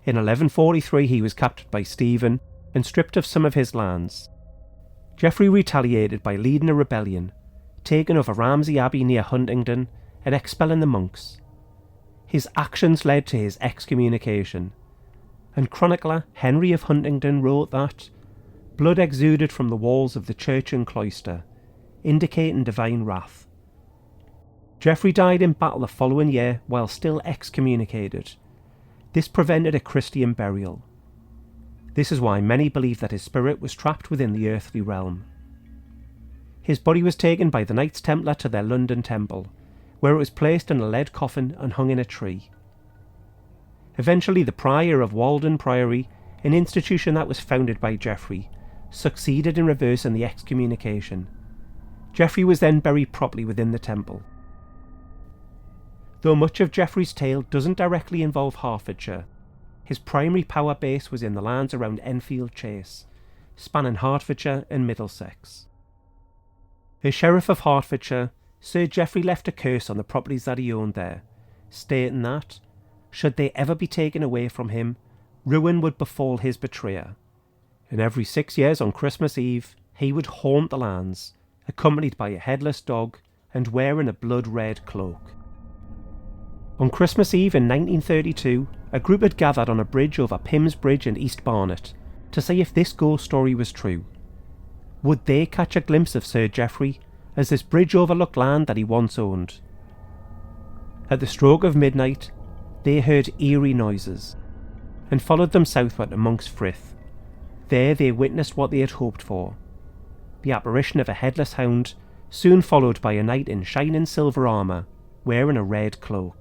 In 1143 he was captured by Stephen and stripped of some of his lands. Geoffrey retaliated by leading a rebellion, taking over Ramsey Abbey near Huntingdon and expelling the monks. His actions led to his excommunication, and chronicler Henry of Huntingdon wrote that Blood exuded from the walls of the church and cloister, indicating divine wrath. Geoffrey died in battle the following year while still excommunicated. This prevented a Christian burial. This is why many believe that his spirit was trapped within the earthly realm. His body was taken by the Knights Templar to their London temple, where it was placed in a lead coffin and hung in a tree. Eventually the prior of Walden Priory, an institution that was founded by Geoffrey, succeeded in reversing the excommunication. Geoffrey was then buried properly within the temple. Though much of Geoffrey's tale doesn't directly involve Hertfordshire, his primary power base was in the lands around Enfield Chase, spanning Hertfordshire and Middlesex. As Sheriff of Hertfordshire, Sir Geoffrey left a curse on the properties that he owned there, stating that, should they ever be taken away from him, ruin would befall his betrayer, and every 6 years on Christmas Eve he would haunt the lands, accompanied by a headless dog and wearing a blood-red cloak. On Christmas Eve in 1932, a group had gathered on a bridge over Pym's Bridge in East Barnet to see if this ghost story was true. Would they catch a glimpse of Sir Geoffrey as this bridge overlooked land that he once owned? At the stroke of midnight, they heard eerie noises and followed them southward to Monk's Frith. There they witnessed what they had hoped for, the apparition of a headless hound, soon followed by a knight in shining silver armour, wearing a red cloak.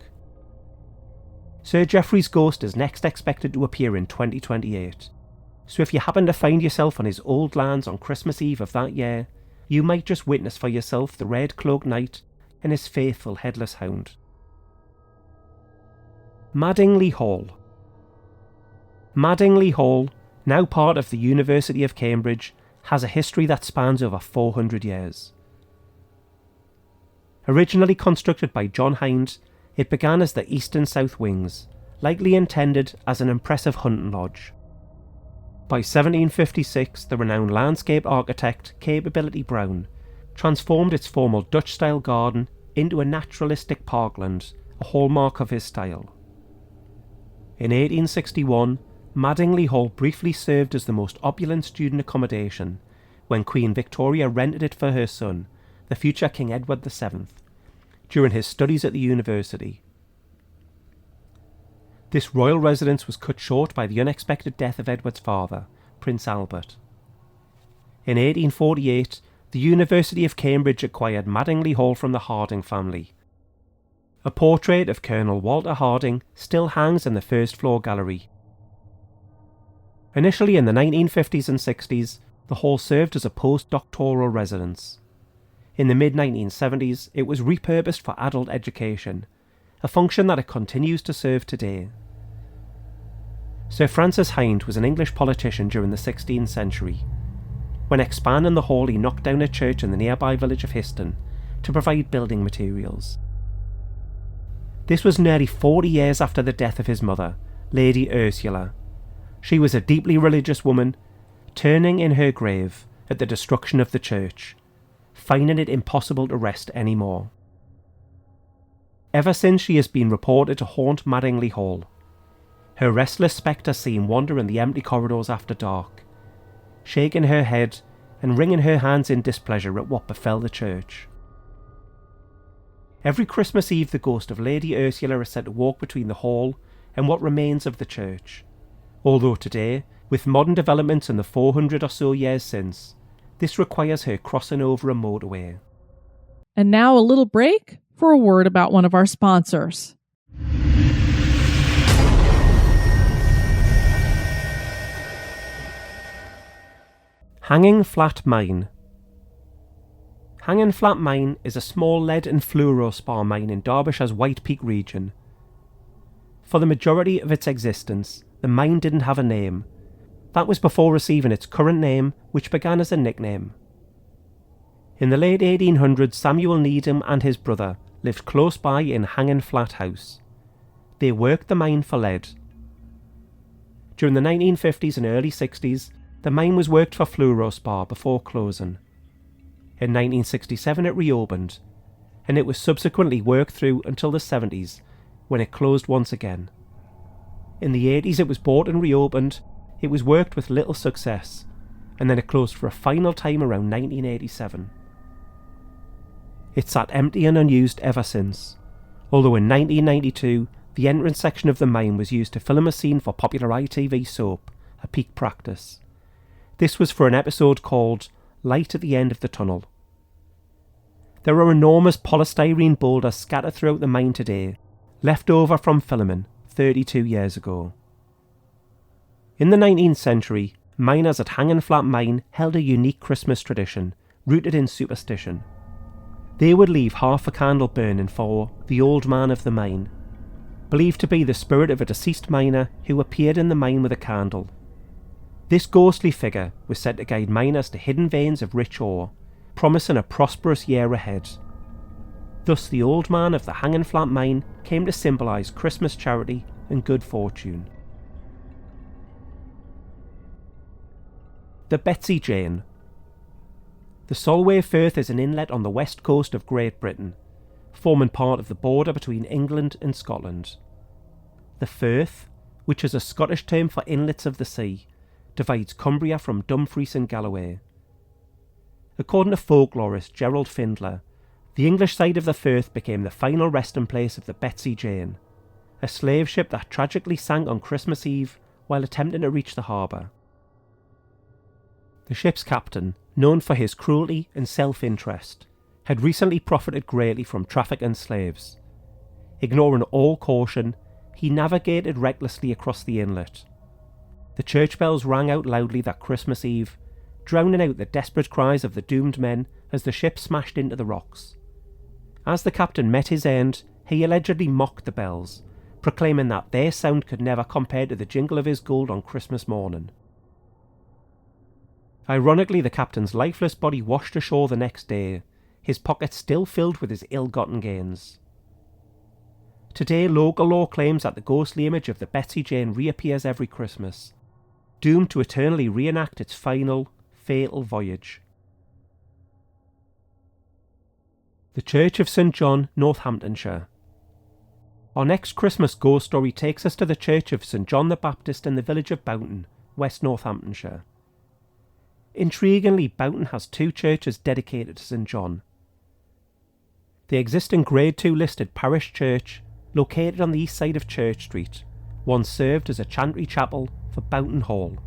Sir Geoffrey's ghost is next expected to appear in 2028, so if you happen to find yourself on his old lands on Christmas Eve of that year, you might just witness for yourself the red cloaked knight and his faithful headless hound. Madingley Hall. Madingley Hall, now part of the University of Cambridge, has a history that spans over 400 years. Originally constructed by John Hind, it began as the east and south wings, likely intended as an impressive hunting lodge. By 1756, the renowned landscape architect Capability Brown transformed its formal Dutch-style garden into a naturalistic parkland, a hallmark of his style. In 1861, Madingley Hall briefly served as the most opulent student accommodation when Queen Victoria rented it for her son, the future King Edward VII, during his studies at the university. This royal residence was cut short by the unexpected death of Edward's father, Prince Albert. In 1848, the University of Cambridge acquired Madingley Hall from the Harding family. A portrait of Colonel Walter Harding still hangs in the first floor gallery. Initially in the 1950s and 60s, the hall served as a post-doctoral residence. In the mid-1970s, it was repurposed for adult education, a function that it continues to serve today. Sir Francis Hind was an English politician during the 16th century. When expanding the hall, he knocked down a church in the nearby village of Histon to provide building materials. This was nearly 40 years after the death of his mother, Lady Ursula. She was a deeply religious woman, turning in her grave at the destruction of the church, finding it impossible to rest anymore. Ever since, she has been reported to haunt Madingley Hall. Her restless spectre seen wandering the empty corridors after dark, shaking her head and wringing her hands in displeasure at what befell the church. Every Christmas Eve, the ghost of Lady Ursula is said to walk between the hall and what remains of the church, although today, with modern developments in the 400 or so years since, this requires her crossing over a motorway. And now a little break for a word about one of our sponsors. Hanging Flat Mine. Hanging Flat Mine is a small lead and fluorospar mine in Derbyshire's White Peak region. For the majority of its existence, the mine didn't have a name. That was before receiving its current name, which began as a nickname. In the late 1800s, Samuel Needham and his brother lived close by in Hanging Flat House. They worked the mine for lead. During the 1950s and early 60s, the mine was worked for fluorospar before closing. In 1967 it reopened, and it was subsequently worked through until the 70s, when it closed once again. In the 80s it was bought and reopened. It was worked with little success, and then it closed for a final time around 1987. It's sat empty and unused ever since, although in 1992 the entrance section of the mine was used to film a scene for popular ITV soap, A Peak Practice. This was for an episode called Light at the End of the Tunnel. There are enormous polystyrene boulders scattered throughout the mine today, left over from filming 32 years ago. In the 19th century, miners at Hanging Flat Mine held a unique Christmas tradition, rooted in superstition. They would leave half a candle burning for the old man of the mine, believed to be the spirit of a deceased miner who appeared in the mine with a candle. This ghostly figure was said to guide miners to hidden veins of rich ore, promising a prosperous year ahead. Thus the old man of the Hanging Flat Mine came to symbolise Christmas charity and good fortune. The Betsy Jane. The Solway Firth is an inlet on the west coast of Great Britain, forming part of the border between England and Scotland. The Firth, which is a Scottish term for inlets of the sea, divides Cumbria from Dumfries and Galloway. According to folklorist Gerald Findler, the English side of the Firth became the final resting place of the Betsy Jane, a slave ship that tragically sank on Christmas Eve while attempting to reach the harbour. The ship's captain, known for his cruelty and self-interest, had recently profited greatly from trafficking slaves. Ignoring all caution, he navigated recklessly across the inlet. The church bells rang out loudly that Christmas Eve, drowning out the desperate cries of the doomed men as the ship smashed into the rocks. As the captain met his end, he allegedly mocked the bells, proclaiming that their sound could never compare to the jingle of his gold on Christmas morning. Ironically, the captain's lifeless body washed ashore the next day, his pockets still filled with his ill-gotten gains. Today, local law claims that the ghostly image of the Betsy Jane reappears every Christmas, doomed to eternally reenact its final, fatal voyage. The Church of St John, Northamptonshire. Our next Christmas ghost story takes us to the Church of St John the Baptist in the village of Boughton, West Northamptonshire. Intriguingly, Boughton has two churches dedicated to St John. The existing Grade 2 listed parish church, located on the east side of Church Street, once served as a chantry chapel for Boughton Hall,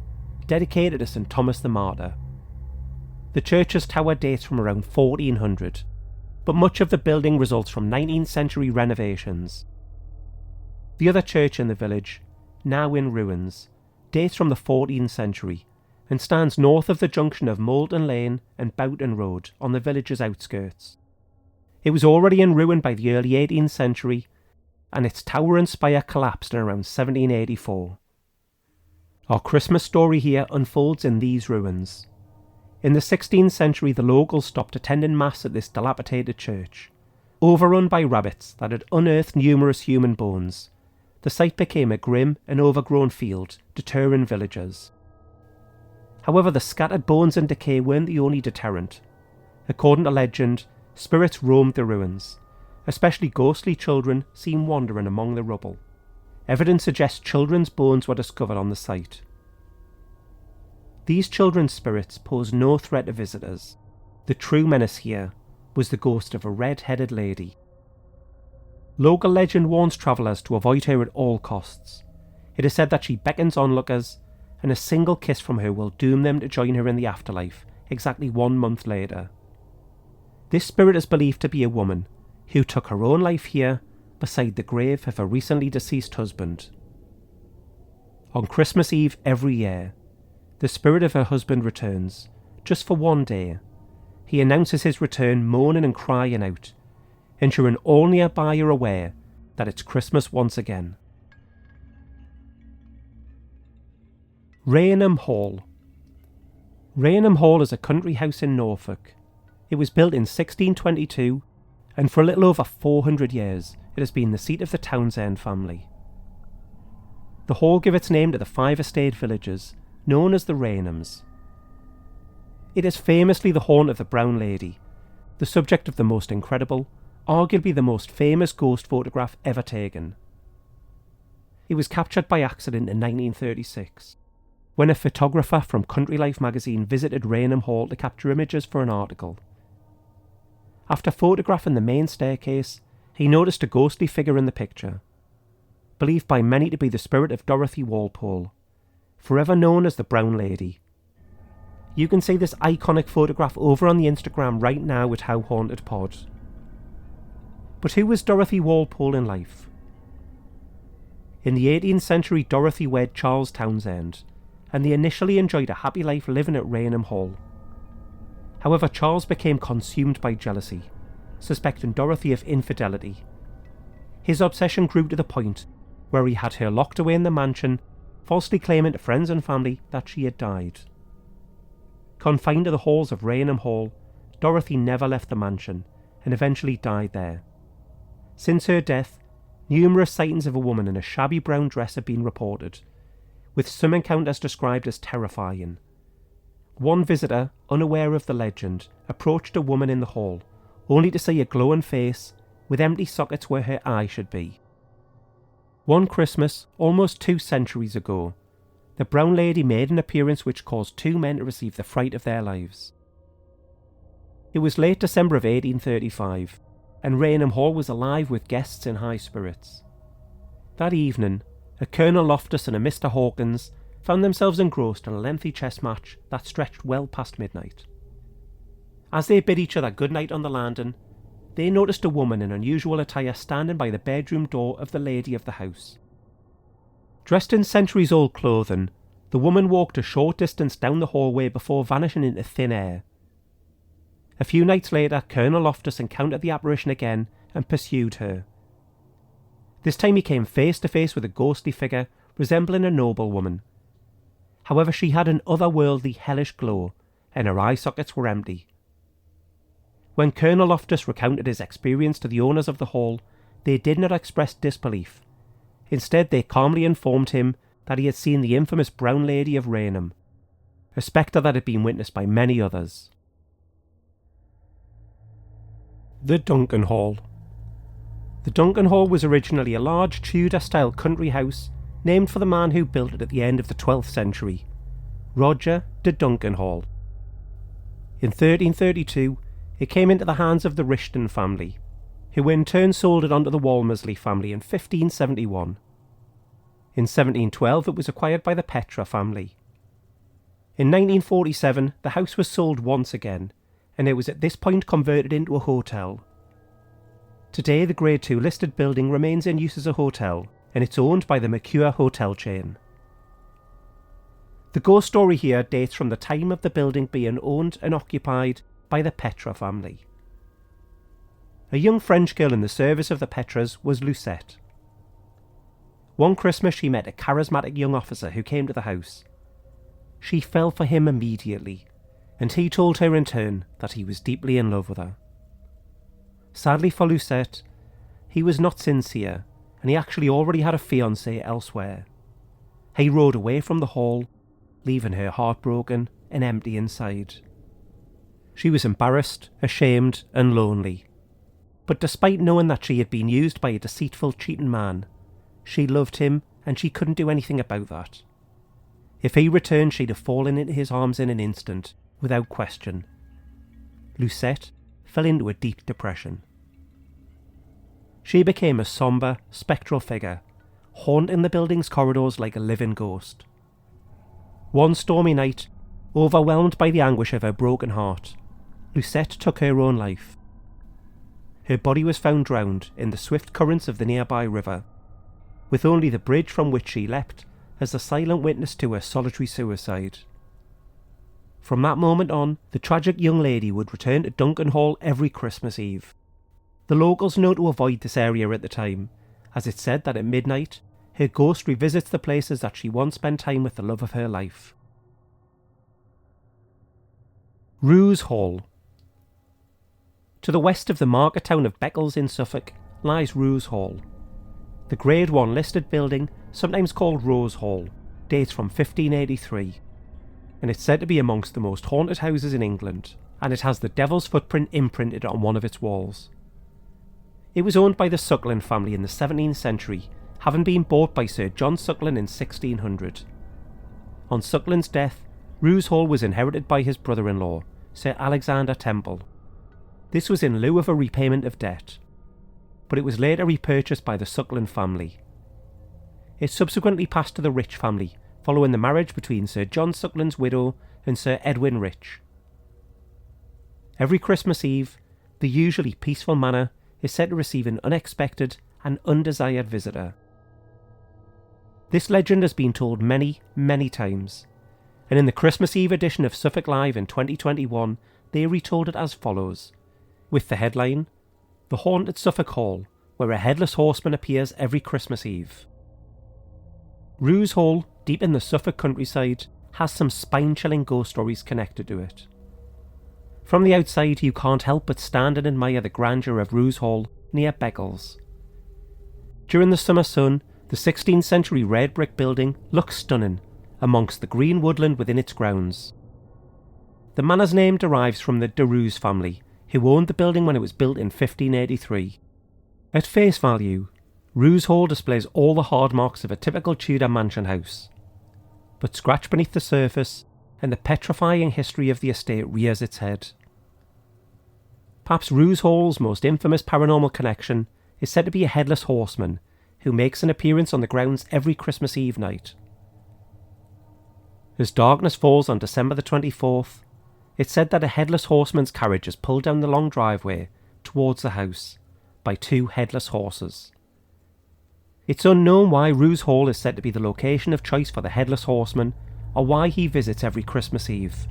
dedicated to St Thomas the Martyr. The church's tower dates from around 1400, but much of the building results from 19th century renovations. The other church in the village, now in ruins, dates from the 14th century and stands north of the junction of Moulton Lane and Boughton Road on the village's outskirts. It was already in ruin by the early 18th century, and its tower and spire collapsed in around 1784. Our Christmas story here unfolds in these ruins. In the 16th century, the locals stopped attending mass at this dilapidated church. Overrun by rabbits that had unearthed numerous human bones, the site became a grim and overgrown field, deterring villagers. However, the scattered bones and decay weren't the only deterrent. According to legend, spirits roamed the ruins. Especially ghostly children seen wandering among the rubble. Evidence suggests children's bones were discovered on the site. These children's spirits pose no threat to visitors. The true menace here was the ghost of a red-headed lady. Local legend warns travellers to avoid her at all costs. It is said that she beckons onlookers, and a single kiss from her will doom them to join her in the afterlife exactly 1 month later. This spirit is believed to be a woman who took her own life here beside the grave of her recently deceased husband. On Christmas Eve every year, the spirit of her husband returns, just for 1 day. He announces his return moaning and crying out, ensuring all nearby are aware that it's Christmas once again. Rainham Hall. Rainham Hall is a country house in Norfolk. It was built in 1622, and for a little over 400 years it has been the seat of the Townsend family. The hall gave its name to the 5 estate villages, known as the Rainhams. It is famously the haunt of the Brown Lady, the subject of the most incredible, arguably the most famous ghost photograph ever taken. It was captured by accident in 1936. when a photographer from Country Life magazine visited Rainham Hall to capture images for an article. After photographing the main staircase, he noticed a ghostly figure in the picture, believed by many to be the spirit of Dorothy Walpole, forever known as the Brown Lady. You can see this iconic photograph over on the Instagram right now at How Haunted Pod. But who was Dorothy Walpole in life? In the 18th century, Dorothy wed Charles Townshend, and they initially enjoyed a happy life living at Rainham Hall. However, Charles became consumed by jealousy, suspecting Dorothy of infidelity. His obsession grew to the point where he had her locked away in the mansion, falsely claiming to friends and family that she had died. Confined to the halls of Rainham Hall, Dorothy never left the mansion and eventually died there. Since her death, numerous sightings of a woman in a shabby brown dress have been reported, with some encounters described as terrifying. One visitor, unaware of the legend, approached a woman in the hall, only to see a glowing face with empty sockets where her eye should be. One Christmas, almost 2 centuries ago, the Brown Lady made an appearance which caused 2 men to receive the fright of their lives. It was late December of 1835, and Rainham Hall was alive with guests in high spirits. That evening, a Colonel Loftus and a Mr. Hawkins found themselves engrossed in a lengthy chess match that stretched well past midnight. As they bid each other good night on the landing, they noticed a woman in unusual attire standing by the bedroom door of the lady of the house. Dressed in centuries-old clothing, the woman walked a short distance down the hallway before vanishing into thin air. A few nights later, Colonel Loftus encountered the apparition again and pursued her. This time he came face to face with a ghostly figure resembling a noblewoman. However, she had an otherworldly, hellish glow, and her eye sockets were empty. When Colonel Loftus recounted his experience to the owners of the hall, they did not express disbelief. Instead, they calmly informed him that he had seen the infamous Brown Lady of Rainham, a spectre that had been witnessed by many others. The Duncan Hall. The Duncan Hall was originally a large Tudor-style country house named for the man who built it at the end of the 12th century, Roger de Duncan Hall. In 1332, it came into the hands of the Rishton family, who in turn sold it on to the Walmesley family in 1571. In 1712, it was acquired by the Petra family. In 1947, the house was sold once again, and it was at this point converted into a hotel. Today, the Grade 2 listed building remains in use as a hotel, and it's owned by the Mercure hotel chain. The ghost story here dates from the time of the building being owned and occupied by the Petra family. A young French girl in the service of the Petras was Lucette. One Christmas she met a charismatic young officer who came to the house. She fell for him immediately, and he told her in turn that he was deeply in love with her. Sadly for Lucette, he was not sincere, and he actually already had a fiancée elsewhere. He rode away from the hall, leaving her heartbroken and empty inside. She was embarrassed, ashamed, and lonely. But despite knowing that she had been used by a deceitful, cheating man, she loved him and she couldn't do anything about that. If he returned, she'd have fallen into his arms in an instant, without question. Lucette fell into a deep depression. She became a sombre, spectral figure, haunting the building's corridors like a living ghost. One stormy night, overwhelmed by the anguish of her broken heart, Lucette took her own life. Her body was found drowned in the swift currents of the nearby river, with only the bridge from which she leapt as the silent witness to her solitary suicide. From that moment on, the tragic young lady would return to Duncan Hall every Christmas Eve. The locals know to avoid this area at the time, as it's said that at midnight, her ghost revisits the places that she once spent time with the love of her life. Ruse Hall. To the west of the market town of Beccles in Suffolk lies Ruse Hall. The Grade 1 listed building, sometimes called Rose Hall, dates from 1583, and it's said to be amongst the most haunted houses in England, and it has the devil's footprint imprinted on one of its walls. It was owned by the Suckling family in the 17th century, having been bought by Sir John Suckling in 1600. on Sucklin's death, Roos Hall was inherited by his brother-in-law, Sir Alexander Temple. This was in lieu of a repayment of debt, but it was later repurchased by the Suckling family. It subsequently passed to the Rich family, following the marriage between Sir John Suckling's widow and Sir Edwin Rich. Every Christmas Eve, the usually peaceful manor is said to receive an unexpected and undesired visitor. This legend has been told many, many times, and in the Christmas Eve edition of Suffolk Live in 2021, they retold it as follows, with the headline, "The Haunted Suffolk Hall, where a headless horseman appears every Christmas Eve." Roos Hall, deep in the Suffolk countryside, has some spine-chilling ghost stories connected to it. From the outside, you can't help but stand and admire the grandeur of Roos Hall near Beccles. During the summer sun, the 16th century red brick building looks stunning amongst the green woodland within its grounds. The manor's name derives from the de Roos family, who owned the building when it was built in 1583. At face value, Roos Hall displays all the hard marks of a typical Tudor mansion house. But scratch beneath the surface, and the petrifying history of the estate rears its head. Perhaps Roos Hall's most infamous paranormal connection is said to be a headless horseman who makes an appearance on the grounds every Christmas Eve night. As darkness falls on December the 24th, it's said that a headless horseman's carriage is pulled down the long driveway towards the house by two headless horses. It's unknown why Roos Hall is said to be the location of choice for the headless horseman, or why he visits every Christmas Eve,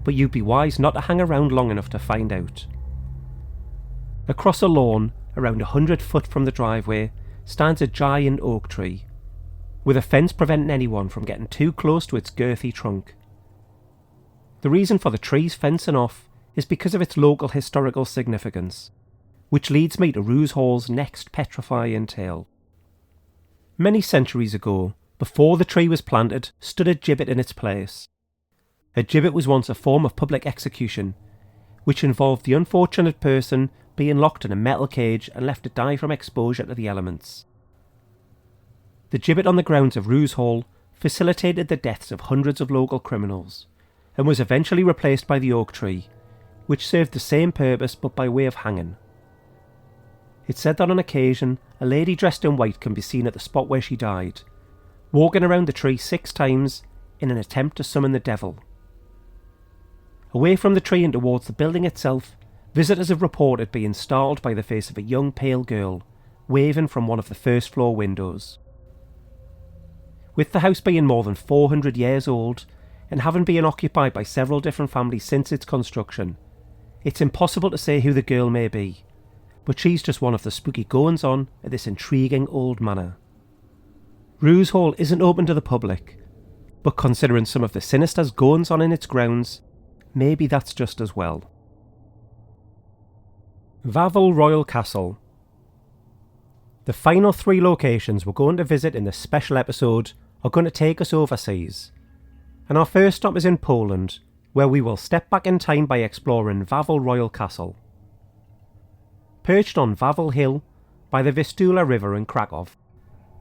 but you'd be wise not to hang around long enough to find out. Across a lawn, around 100 foot from the driveway, stands a giant oak tree, with a fence preventing anyone from getting too close to its girthy trunk. The reason for the tree's fencing off is because of its local historical significance, which leads me to Roos Hall's next petrifying tale. Many centuries ago, before the tree was planted, stood a gibbet in its place. A gibbet was once a form of public execution, which involved the unfortunate person being locked in a metal cage and left to die from exposure to the elements. The gibbet on the grounds of Roos Hall facilitated the deaths of hundreds of local criminals, and was eventually replaced by the oak tree, which served the same purpose but by way of hanging. It's said that on occasion, a lady dressed in white can be seen at the spot where she died, walking around the tree 6 times in an attempt to summon the devil. Away from the tree and towards the building itself, visitors have reported being startled by the face of a young pale girl waving from one of the first floor windows. With the house being more than 400 years old and having been occupied by several different families since its construction, it's impossible to say who the girl may be, but she's just one of the spooky goings-on at this intriguing old manor. Roos Hall isn't open to the public, but considering some of the sinister goings-on in its grounds, maybe that's just as well. Vavel Royal Castle. The final 3 locations we're going to visit in this special episode are going to take us overseas, and our first stop is in Poland, where we will step back in time by exploring Vavel Royal Castle. Perched on Vavel Hill by the Vistula River in Krakow,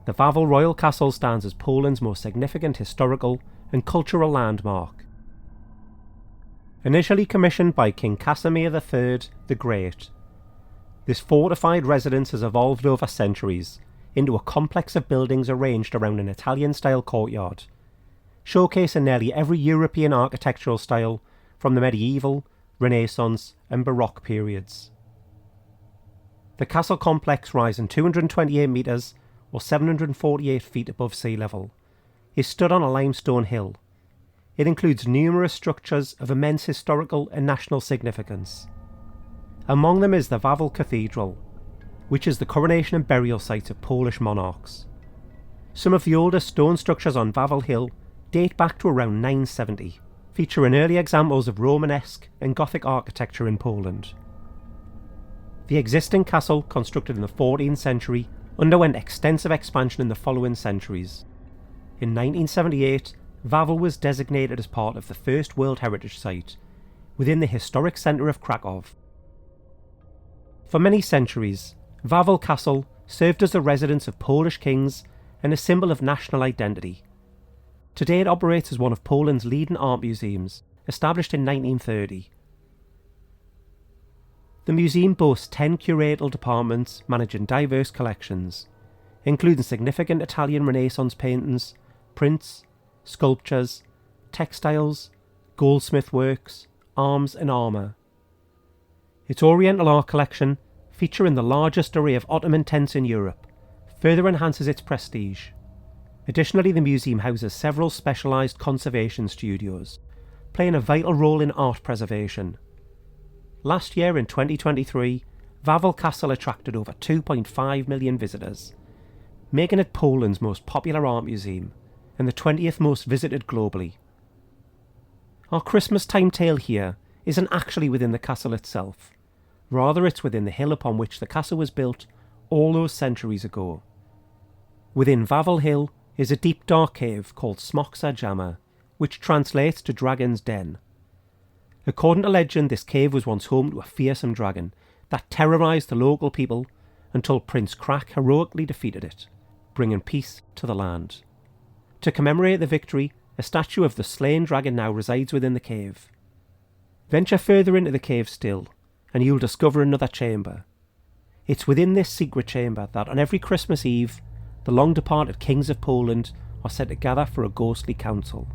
the Vavel Royal Castle stands as Poland's most significant historical and cultural landmark. Initially commissioned by King Casimir III the Great, this fortified residence has evolved over centuries into a complex of buildings arranged around an Italian-style courtyard, showcasing nearly every European architectural style from the medieval, Renaissance and Baroque periods. The castle complex, rising 228 metres or 748 feet above sea level, is stood on a limestone hill. It includes numerous structures of immense historical and national significance. Among them is the Vavel Cathedral, which is the coronation and burial site of Polish monarchs. Some of the oldest stone structures on Vavel Hill date back to around 970, featuring early examples of Romanesque and Gothic architecture in Poland. The existing castle, constructed in the 14th century, underwent extensive expansion in the following centuries. In 1978, Vavel was designated as part of the first World Heritage Site within the historic centre of Krakow. For many centuries, Vavel Castle served as the residence of Polish kings and a symbol of national identity. Today it operates as one of Poland's leading art museums, established in 1930. The museum boasts 10 curatorial departments managing diverse collections, including significant Italian Renaissance paintings, prints, sculptures, textiles, goldsmith works, arms and armour. Its Oriental art collection, featuring the largest array of Ottoman tents in Europe, further enhances its prestige. Additionally, the museum houses several specialised conservation studios, playing a vital role in art preservation. Last year, in 2023, Wawel Castle attracted over 2.5 million visitors, making it Poland's most popular art museum and the 20th most visited globally. Our Christmastime tale here isn't actually within the castle itself. Rather, it's within the hill upon which the castle was built all those centuries ago. Within Wawel Hill is a deep dark cave called Smoksa Jama, which translates to Dragon's Den. According to legend, this cave was once home to a fearsome dragon that terrorised the local people until Prince Krak heroically defeated it, bringing peace to the land. To commemorate the victory, a statue of the slain dragon now resides within the cave. Venture further into the cave still, and you'll discover another chamber. It's within this secret chamber that on every Christmas Eve, the long-departed kings of Poland are said to gather for a ghostly council.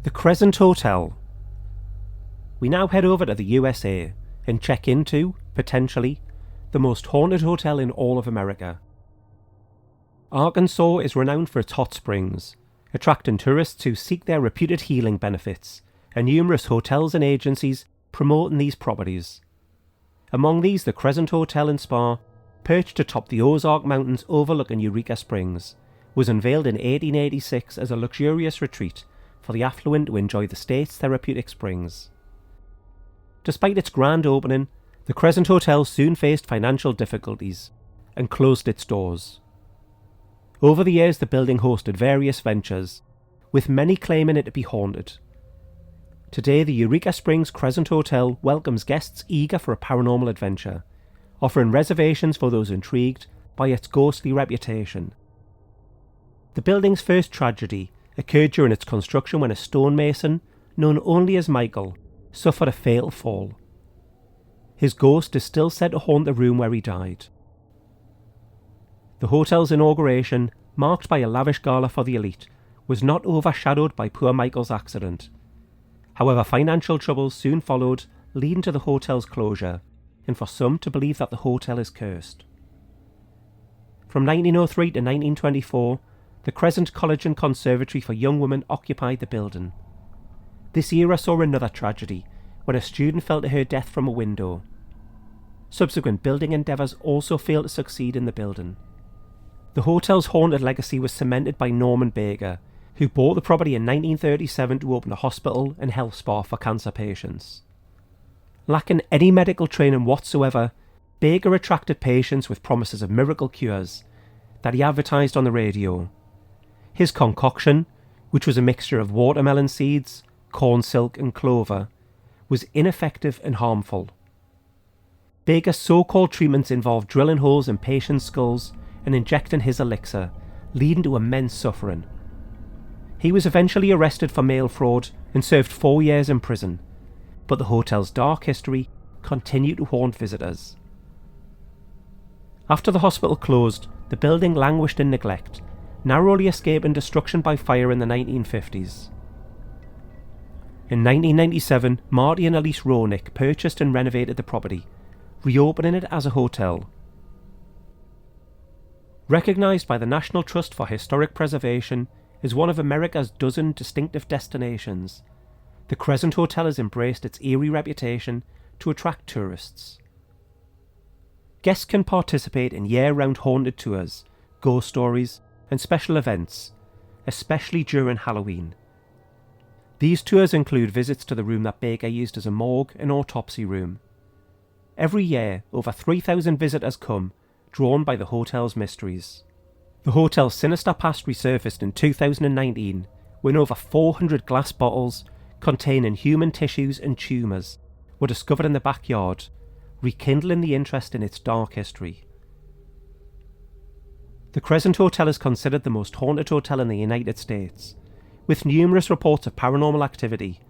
The Crescent Hotel. We now head over to the USA and check into, potentially, the most haunted hotel in all of America. Arkansas is renowned for its hot springs, attracting tourists who seek their reputed healing benefits, and numerous hotels and agencies promoting these properties. Among these, the Crescent Hotel and Spa, perched atop the Ozark Mountains overlooking Eureka Springs, was unveiled in 1886 as a luxurious retreat for the affluent to enjoy the state's therapeutic springs. Despite its grand opening, the Crescent Hotel soon faced financial difficulties and closed its doors. Over the years, the building hosted various ventures, with many claiming it to be haunted. Today, the Eureka Springs Crescent Hotel welcomes guests eager for a paranormal adventure, offering reservations for those intrigued by its ghostly reputation. The building's first tragedy occurred during its construction when a stonemason, known only as Michael, suffered a fatal fall. His ghost is still said to haunt the room where he died. The hotel's inauguration, marked by a lavish gala for the elite, was not overshadowed by poor Michael's accident. However, financial troubles soon followed, leading to the hotel's closure, and for some to believe that the hotel is cursed. From 1903 to 1924, the Crescent College and Conservatory for Young Women occupied the building. This era saw another tragedy, when a student fell to her death from a window. Subsequent building endeavours also failed to succeed in the building. The hotel's haunted legacy was cemented by Norman Baker, who bought the property in 1937 to open a hospital and health spa for cancer patients. Lacking any medical training whatsoever, Baker attracted patients with promises of miracle cures that he advertised on the radio. His concoction, which was a mixture of watermelon seeds, corn silk and clover, was ineffective and harmful. Baker's so-called treatments involved drilling holes in patients' skulls and injecting his elixir, leading to immense suffering. He was eventually arrested for mail fraud and served 4 years in prison, but the hotel's dark history continued to haunt visitors. After the hospital closed, the building languished in neglect, narrowly escaping destruction by fire in the 1950s. In 1997, Marty and Elise Ronick purchased and renovated the property, reopening it as a hotel. Recognised by the National Trust for Historic Preservation as one of America's dozen distinctive destinations, the Crescent Hotel has embraced its eerie reputation to attract tourists. Guests can participate in year-round haunted tours, ghost stories, and special events, especially during Halloween. These tours include visits to the room that Baker used as a morgue and autopsy room. Every year, over 3,000 visitors come, drawn by the hotel's mysteries. The hotel's sinister past resurfaced in 2019 when over 400 glass bottles containing human tissues and tumours were discovered in the backyard, rekindling the interest in its dark history. The Crescent Hotel is considered the most haunted hotel in the United States, with numerous reports of paranormal activity,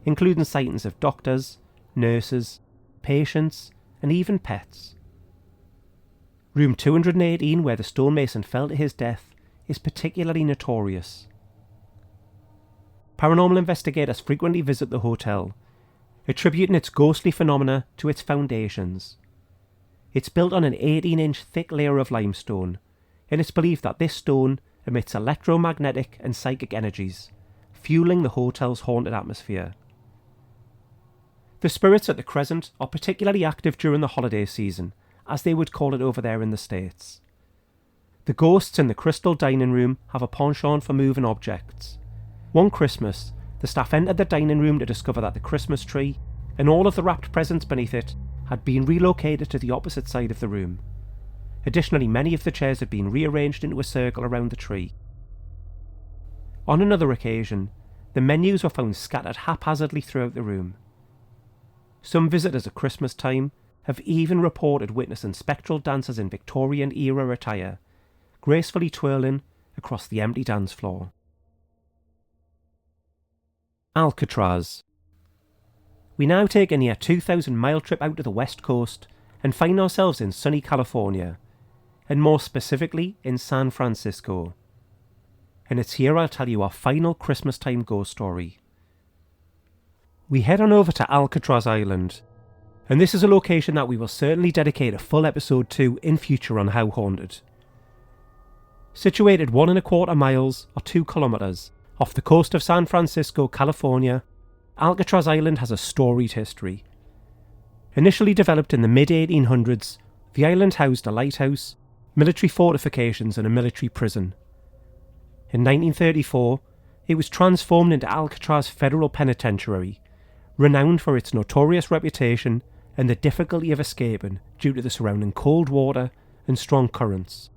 including sightings of doctors, nurses, patients, and even pets. Room 218, where the stonemason fell to his death, is particularly notorious. Paranormal investigators frequently visit the hotel, attributing its ghostly phenomena to its foundations. It's built on an 18-inch thick layer of limestone, and it's believed that this stone emits electromagnetic and psychic energies, fueling the hotel's haunted atmosphere. The spirits at the Crescent are particularly active during the holiday season, as they would call it over there in the States. The ghosts in the crystal dining room have a penchant for moving objects. One Christmas, the staff entered the dining room to discover that the Christmas tree and all of the wrapped presents beneath it had been relocated to the opposite side of the room. Additionally, many of the chairs had been rearranged into a circle around the tree. On another occasion, the menus were found scattered haphazardly throughout the room. Some visitors at Christmastime have even reported witnessing spectral dancers in Victorian-era attire, gracefully twirling across the empty dance floor. Alcatraz. We now take a near 2,000-mile trip out to the west coast and find ourselves in sunny California, and more specifically in San Francisco. And it's here I'll tell you our final Christmastime ghost story. We head on over to Alcatraz Island, and this is a location that we will certainly dedicate a full episode to in future on How Haunted. Situated 1.25 miles or 2 kilometers off the coast of San Francisco, California, Alcatraz Island has a storied history. Initially developed in the mid-1800s, the island housed a lighthouse, military fortifications and a military prison. In 1934, it was transformed into Alcatraz Federal Penitentiary, renowned for its notorious reputation and the difficulty of escaping due to the surrounding cold water and strong currents.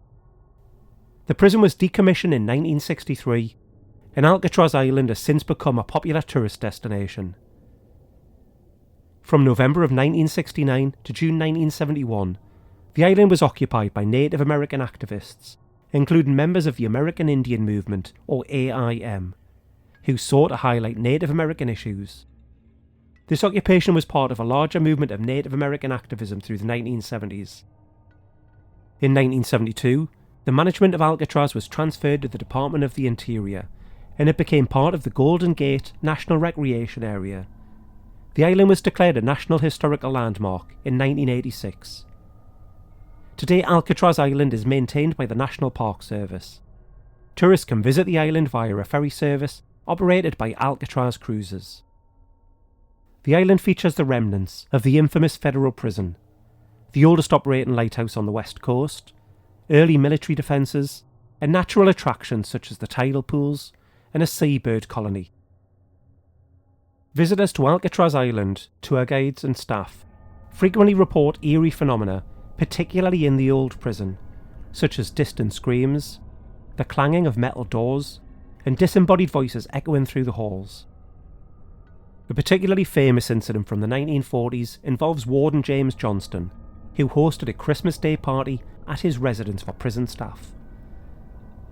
The prison was decommissioned in 1963, and Alcatraz Island has since become a popular tourist destination. From November of 1969 to June 1971, the island was occupied by Native American activists, including members of the American Indian Movement, or AIM, who sought to highlight Native American issues. This occupation was part of a larger movement of Native American activism through the 1970s. In 1972, the management of Alcatraz was transferred to the Department of the Interior, and it became part of the Golden Gate National Recreation Area. The island was declared a National Historical Landmark in 1986. Today, Alcatraz Island is maintained by the National Park Service. Tourists can visit the island via a ferry service operated by Alcatraz Cruises. The island features the remnants of the infamous Federal Prison, the oldest operating lighthouse on the west coast, early military defences, and natural attractions such as the tidal pools and a seabird colony. Visitors to Alcatraz Island, tour guides and staff frequently report eerie phenomena, particularly in the old prison, such as distant screams, the clanging of metal doors, and disembodied voices echoing through the halls. A particularly famous incident from the 1940s involves Warden James Johnston, who hosted a Christmas Day party at his residence for prison staff.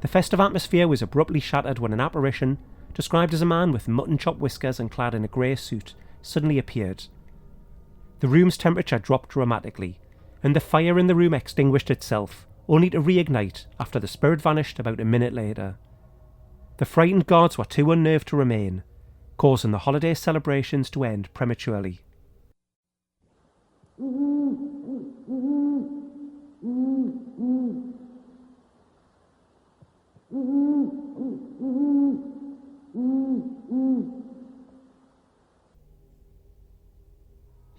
The festive atmosphere was abruptly shattered when an apparition, described as a man with mutton chop whiskers and clad in a grey suit, suddenly appeared. The room's temperature dropped dramatically, and the fire in the room extinguished itself, only to reignite after the spirit vanished about a minute later. The frightened guards were too unnerved to remain, causing the holiday celebrations to end prematurely.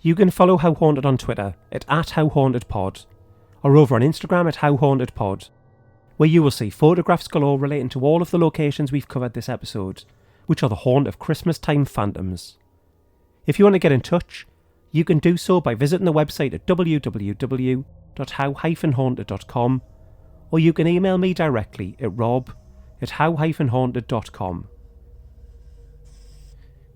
You can follow How Haunted on Twitter at @HowHauntedPod, or over on Instagram at HowHauntedPod, where you will see photographs galore relating to all of the locations we've covered this episode, which are the haunt of Christmastime phantoms. If you want to get in touch, you can do so by visiting the website at www.how-haunted.com, or you can email me directly at rob@how-haunted.com.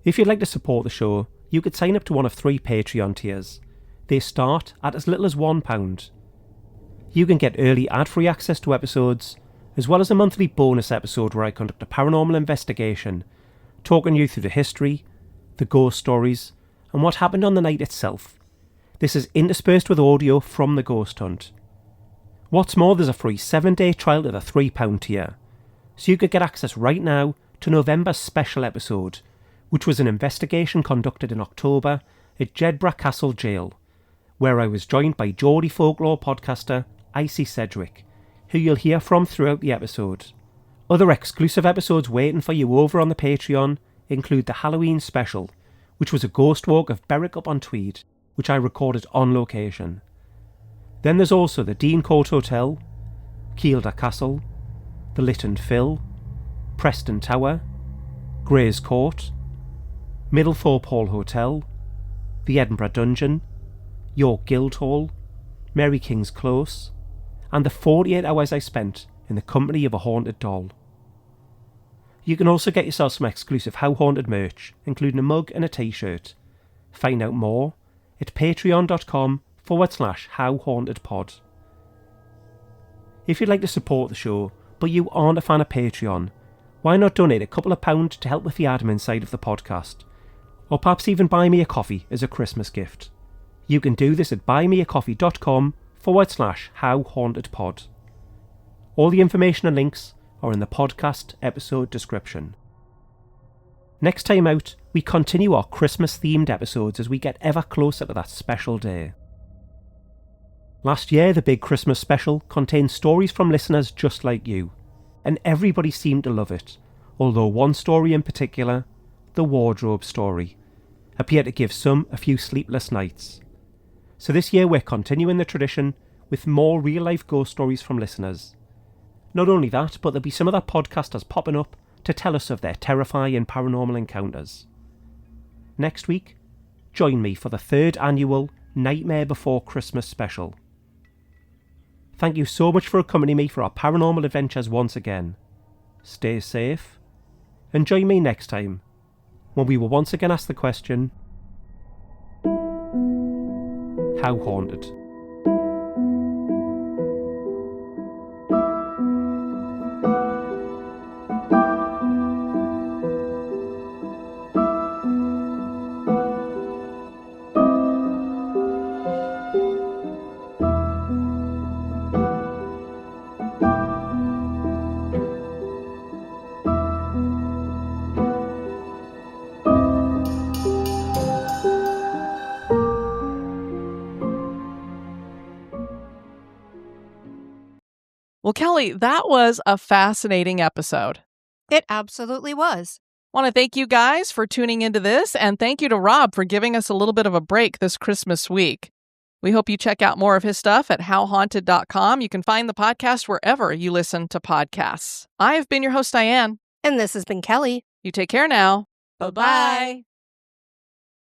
If you'd like to support the show, you could sign up to one of 3 Patreon tiers. They start at as little as £1. You can get early ad-free access to episodes, as well as a monthly bonus episode where I conduct a paranormal investigation, talking you through the history, the ghost stories, and what happened on the night itself. This is interspersed with audio from the ghost hunt. What's more, there's a free 7-day trial at the £3 tier, so you could get access right now to November's special episode, which was an investigation conducted in October at Jedburgh Castle Jail, where I was joined by Geordie folklore podcaster Icy Sedgwick, who you'll hear from throughout the episode. Other exclusive episodes waiting for you over on the Patreon include the Halloween special, which was a ghost walk of Berwick-upon-Tweed, which I recorded on location. Then there's also the Dean Court Hotel, Kielder Castle, the Lytton Phil, Preston Tower, Gray's Court, Middlethorpe Hall Hotel, the Edinburgh Dungeon, York Guildhall, Mary King's Close, and the 48 hours I spent in the company of a haunted doll. You can also get yourself some exclusive How Haunted merch, including a mug and a t-shirt. Find out more at patreon.com/howhauntedpod. If you'd like to support the show, but you aren't a fan of Patreon, why not donate a couple of pounds to help with the admin side of the podcast? Or perhaps even buy me a coffee as a Christmas gift. You can do this at buymeacoffee.com/howhauntedpod. All the information and links are in the podcast episode description. Next time out, we continue our Christmas-themed episodes as we get ever closer to that special day. Last year, the big Christmas special contained stories from listeners just like you, and everybody seemed to love it, although one story in particular, the wardrobe story, appeared to give some a few sleepless nights. So this year we're continuing the tradition with more real-life ghost stories from listeners. Not only that, but there'll be some other podcasters popping up to tell us of their terrifying paranormal encounters. Next week, join me for the 3rd annual Nightmare Before Christmas special. Thank you so much for accompanying me for our paranormal adventures once again. Stay safe, and join me next time, when we will once again ask the question, how haunted? Well, Kelly, that was a fascinating episode. It absolutely was. Want to thank you guys for tuning into this, and thank you to Rob for giving us a little bit of a break this Christmas week. We hope you check out more of his stuff at howhaunted.com. You can find the podcast wherever you listen to podcasts. I have been your host, Diane. And this has been Kelly. You take care now. Bye-bye.